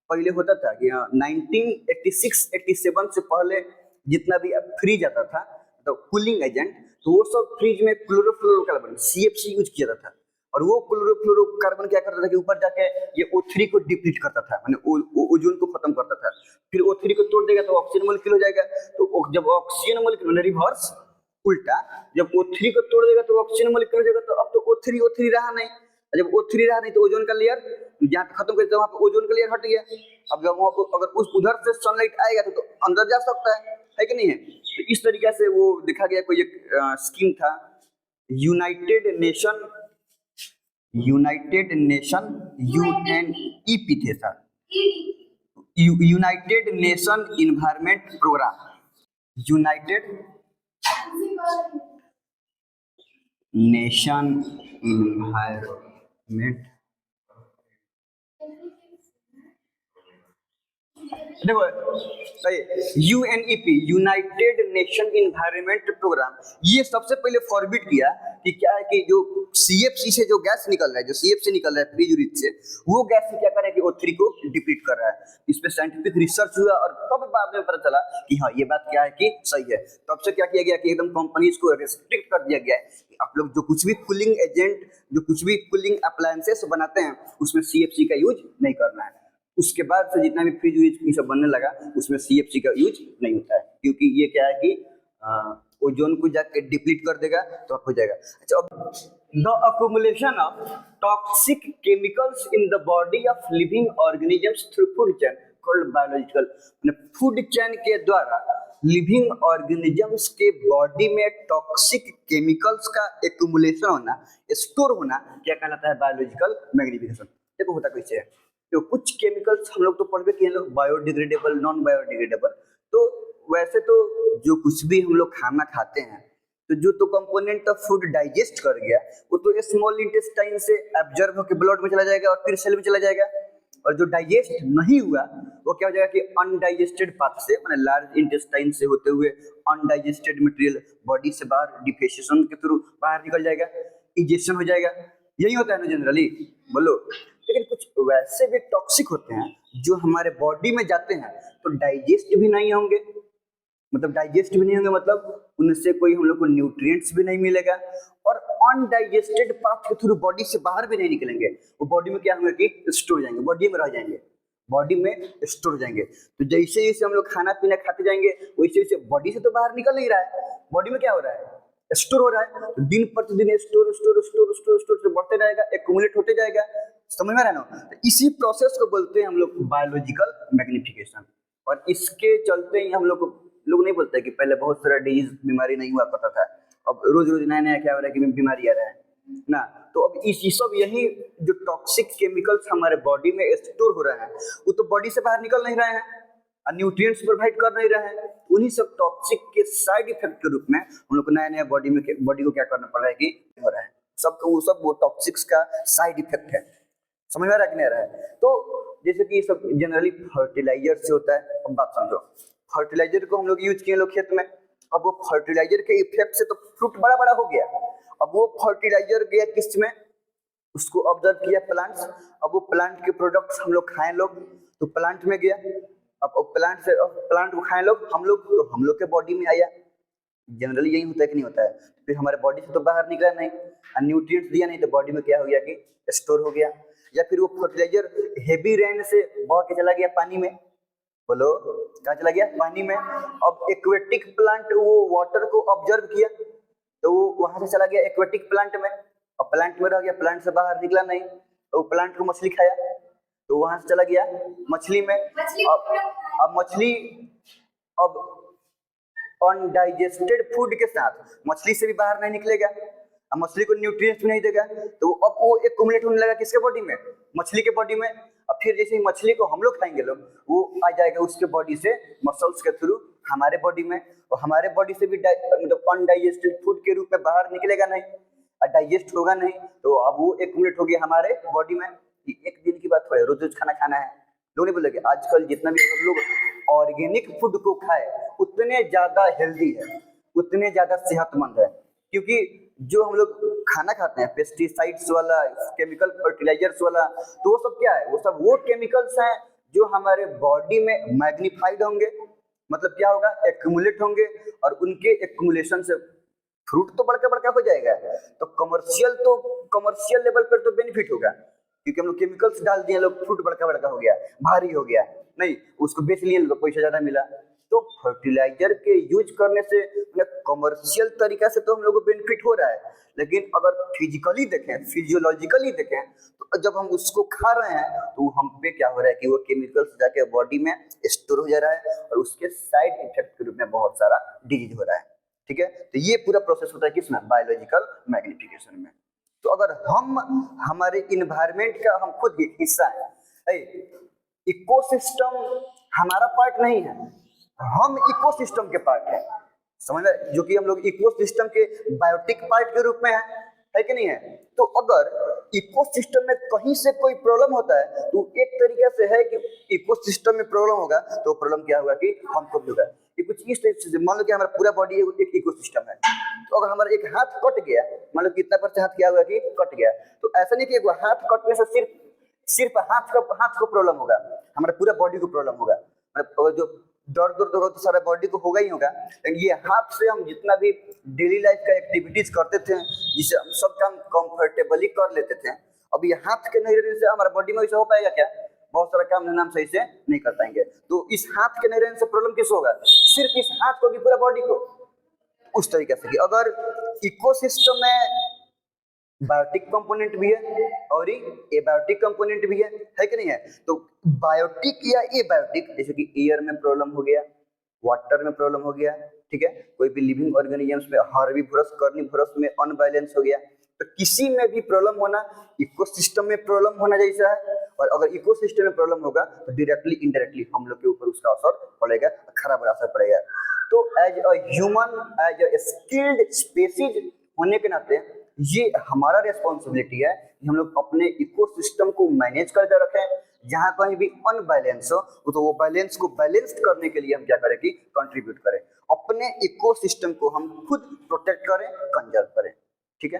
पहले होता था कि 1986-87 से पहले जितना भी फ्रीज आता था तो कूलिंग एजेंट, तो वो सब फ्रीज में क्लोरोफ्लोरोकार्बन CFC यूज किया जाता था, और वो क्लोरोफ्लोरोकार्बन क्या करता था कि ऊपर जाके ये O3 को डिप्लीट करता था, माने ओजोन को खत्म करता था। फिर O3 को तोड़ देगा तो ऑक्सीजन मॉलिक्यूल हो जाएगा, तो जब ऑक्सीजन मॉलिक्यूल रिवर्स उल्टा, जब O3 को तोड़ देगा तो ऑक्सीजन मॉलिक्यूल हो जाएगा, तो अब तो O3 रहा नहीं, जब O3 रहा नहीं तो ओजोन का लेयर जहाँ पे खत्म कर दिया वहाँ पे ओजोन का लेयर हट गया। अब जब वहाँ अगर उस उधर से सनलाइट आएगा तो अंदर जा सकता है कि नहीं है। तो इस तरीके से वो देखा गया, कोई एक स्कीम था, यूनाइटेड नेशन UNEP थे sir, united nation environment programme, united nation environment देखो UNEP, united nation environment programme, ये सबसे पहले फॉरबिड किया कि क्या है कि जो सीएफसी से जो गैस निकल रहा है, जो सीएफसी निकल रहा है फ्री यूरिन से, वो गैस से क्या कर रहा है कि O3 को डिप्लीट कर रहा है। इस पे साइंटिफिक रिसर्च हुआ और तब बाद में पता चला कि हाँ ये बात क्या है कि सही है। तब से क्या किया गया कि एकदम कंपनीज को रेस्ट्रिक्ट कर दिया गया है कि आप लोग जो कुछ भी कूलिंग एजेंट, जो कुछ भी कूलिंग अप्लायंसेस बनाते हैं उसमें सीएफसी का यूज नहीं करना है। उसके बाद से जितना भी फ्रिज यूज ये सब बनने लगा उसमें सीएफसी का यूज नहीं होता है, क्योंकि ये क्या है कि ओजोन को जाके डिप्लीट कर देगा तो हो जाएगा। अच्छा, अब the accumulation of toxic chemicals in the body of living organisms through food chain called biological, food chain के द्वारा लिविंग ऑर्गेनिजम्स के बॉडी में टॉक्सिक केमिकल्स का एक्यूमुलेशन होना, स्टोर होना, क्या कहलाता है? Biological magnification. देखो होता कैसे है, तो कुछ केमिकल्स हम लोग तो पढ़ के लोग बायोडिग्रेडेबल, नॉन बायोडिग्रेडेबल, तो वैसे तो जो कुछ भी हम लोग खाना खाते हैं तो जो तो कंपोनेंट ऑफ फूड डाइजेस्ट कर गया वो तो स्मॉल इंटेस्टाइन से एब्जॉर्ब होकर ब्लड में चला जाएगा और फिर सेल में चला जाएगा, और जो डाइजेस्ट नहीं हुआ वो क्या हो जाएगा कि अनडाइजेस्टेड पाथ से, मतलब लार्ज इंटेस्टाइन से होते हुए अनडाइजेस्टेड मटेरियल बॉडी से बाहर डिफेकेशन के थ्रू बाहर निकल जाएगा, इजेक्शन हो जाएगा। यही होता है ना जनरली, बोलो। लेकिन कुछ वैसे भी टॉक्सिक होते हैं जो हमारे बॉडी में जाते हैं तो डाइजेस्ट भी नहीं होंगे, मतलब उनसे कोई हम लोग को न्यूट्रिएंट्स भी नहीं मिलेगा, और अनडाइजेस्टेड पाथ के थ्रू बॉडी से बाहर भी नहीं निकलेंगे, वो बॉडी में क्या होंगे कि स्टोर हो जाएंगे, बॉडी में रह जाएंगे, बॉडी में स्टोर हो जाएंगे। तो जैसे जैसे हम लोग खाना पीना खाते जाएंगे वैसे वैसे बॉडी से तो बाहर निकल नहीं रहा है, बॉडी में क्या हो रहा है? स्टोर हो रहा है। तो दिन प्रतिदिन store store store store store से बढ़ते जाएगा, एक्यूमुलेट होते जाएगा, समझ में आ रहा है ना? तो इसी प्रोसेस को बोलते हैं हम लोग बायोलॉजिकल मैग्निफिकेशन। और इसके चलते ही हम लोग नहीं बोलते कि पहले बहुत सारा डिजीज, बीमारी नहीं हुआ करता था, अब रोज रोज नया नया क्या हो रहा है कि बीमारी आ रहा है ना। तो अब इस सब यही जो टॉक्सिक केमिकल्स हमारे बॉडी में स्टोर हो रहे हैं वो तो बॉडी से बाहर निकल नहीं रहे हैं और न्यूट्रिएंट्स प्रोवाइड कर नहीं रहे हैं, उन्हीं सब टॉक्सिक के साइड इफेक्ट के रूप में हम लोग को नया नया बॉडी को क्या करना पड़ रहा है कि हो रहा है, वो टॉक्सिक्स का साइड इफेक्ट है। समझ में आ रहा है कि नहीं आ रहा है? तो जैसे कि ये सब जनरली फर्टिलाइजर से होता है। अब बात समझो, फर्टिलाइजर को हम लोग यूज किए लोग खेत में, अब वो फर्टिलाइजर के इफेक्ट से तो फ्रूट बड़ा बड़ा हो गया, अब वो फर्टिलाइजर गया किस में? उसको ऑब्जर्व किया प्लांट्स, अब वो प्लांट के प्रोडक्ट्स हम लोग खाएं लोग तो प्लांट में गया, अब प्लांट को खाएं लोग हम लोग तो हम लोग के बॉडी में आया। जनरली यही होता है कि नहीं होता है? फिर हमारे बॉडी से तो बाहर निकला नहीं और न्यूट्रिएंट्स दिया नहीं तो बॉडी में क्या हो गया कि स्टोर हो गया। या फिर वो फर्टिलाइजर हेवी रेन से बह के चला गया पानी में, बोलो कहाँ चला गया? पानी में। अब एक्वेटिक प्लांट वो वाटर को ऑब्जर्व किया तो वो वहां से चला गया एक्वेटिक प्लांट में, और प्लांट में रह गया, प्लांट से बाहर निकला नहीं, तो प्लांट को मछली खाया तो वहां से चला गया मछली में। अब मछली अब अनडाइजेस्टेड फूड के साथ मछली से भी बाहर नहीं निकलेगा, अब मछली को न्यूट्रिएंट्स भी नहीं देगा, तो अब वो एक्युमुलेट होने लगा किसके बॉडी में? मछली के बॉडी में। अब फिर जैसे ही मछली को हम लोग खाएंगे लोग, वो आ जाएगा उसके बॉडी से मसल्स के थ्रू हमारे बॉडी में, और हमारे बॉडी से भी मतलब अनडाइजेस्टेड फूड के रूप में बाहर निकलेगा नहीं और डाइजेस्ट होगा नहीं, तो अब वो एक्युमुलेट हो गया हमारे बॉडी में। एक दिन की बात थोड़ी, रोज रोज खाना खाना है लोग नहीं बोलेंगे। आजकल जितना भी अगर लोग ऑर्गेनिक फूड को खाए उतने ज्यादा हेल्दी है, उतने ज्यादा सेहतमंद है, क्योंकि जो हम लोग खाना खाते हैं पेस्टिसाइड्स वाला, केमिकल फर्टिलाइजर्स वाला, तो वो सब क्या है? वो सब वो केमिकल्स हैं जो हमारे बॉडी में मैग्नीफाइड होंगे, मतलब क्या होगा? एक्युमुलेट होंगे, और उनके एक्युमुलेशन से फ्रूट तो बड़का बड़का हो जाएगा, तो कमर्शियल लेवल पर तो बेनिफिट होगा, क्योंकि हम लोग केमिकल्स डाल दिए, लोग फ्रूट बड़का बड़का हो गया, भारी हो गया, नहीं उसको बेच लिए, लोग पैसा ज्यादा मिला। तो फर्टिलाइजर के यूज करने से कमर्शियल तरीका से तो हम लोग को बेनिफिट हो रहा है, लेकिन अगर फिजिकली देखें, फिजियोलॉजिकली देखें, तो जब हम उसको खा रहे हैं तो हम पे क्या हो रहा है कि वो केमिकल्स जाके बॉडी में स्टोर हो जा रहा है, और उसके साइड इफेक्ट के रूप में बहुत सारा डिजीज हो रहा है। ठीक है, तो ये पूरा प्रोसेस होता है किसमें? बायोलॉजिकल मैग्निफिकेशन में। तो अगर हम हमारे इन्वायरमेंट का हम खुद एक हिस्सा है, इकोसिस्टम हमारा पार्ट नहीं है, हम इकोसिस्टम के पार्ट है, समझ रहे? जो कि हम लोग इकोसिस्टम के बायोटिक पार्ट के रूप में है, है कि नहीं है। तो अगर इकोसिस्टम में कहीं से कोई प्रॉब्लम होता है तो एक तरीके से है कि इकोसिस्टम में प्रॉब्लम होगा तो प्रॉब्लम क्या होगा कि हमको भी होगा। ये कुछ इस तरह से, मान लो कि हमारा पूरा बॉडी एक इकोसिस्टम है, तो अगर हमारा एक हाथ कट गया, मान लो कितना परसेंट हाथ क्या हुआ कि कट गया, तो ऐसा नहीं कि एक हाथ कटने से सिर्फ सिर्फ हाथ को प्रॉब्लम होगा, हमारे पूरा बॉडी को प्रॉब्लम होगा। मतलब जो दर्द दर्द होगा तो सारा बॉडी को होगा ही होगा। लेकिन ये हाथ से हम जितना भी डेली लाइफ का एक्टिविटीज करते थे, जिसे हम सब काम कंफर्टेबली कर लेते थे, अब ये हाथ के नहीं रहने से हमारा बॉडी में वैसे हो पाएगा क्या? बहुत सारा काम हम सही से नहीं कर पाएंगे। तो इस हाथ के नहीं रहने से प्रॉब्लम किस होगा? सिर्फ इस हाथ को कि पूरा बॉडी को। उस तरीके से कि अगर इकोसिस्टम में बायोटिक कंपोनेंट भी है और एबायोटिक कंपोनेंट भी है कि नहीं है। तो बायोटिक या एबायोटिक, जैसे कि एयर में प्रॉब्लम हो गया, वाटर में प्रॉब्लम हो गया, ठीक है, कोई भी लिविंग ऑर्गेनिजम्स में, हर्बीवोरस कार्निवोरस में अनबैलेंस हो गया, तो किसी में भी प्रॉब्लम होना इकोसिस्टम में प्रॉब्लम होना जैसा है। और अगर इकोसिस्टम में प्रॉब्लम होगा तो डायरेक्टली इनडायरेक्टली हम लोग के ऊपर उसका असर पड़ेगा, खराब असर पड़ेगा। तो as a human, as a skilled species होने के नाते ये हमारा रिस्पॉन्सिबिलिटी है कि हम लोग अपने इकोसिस्टम को मैनेज करके रखें। जहां कहीं भी अनबैलेंस हो तो वो बैलेंस को बैलेंस्ड करने के लिए हम क्या करें कि कंट्रीब्यूट करें, अपने इकोसिस्टम को हम खुद प्रोटेक्ट करें, कंजर्व करें। ठीक है।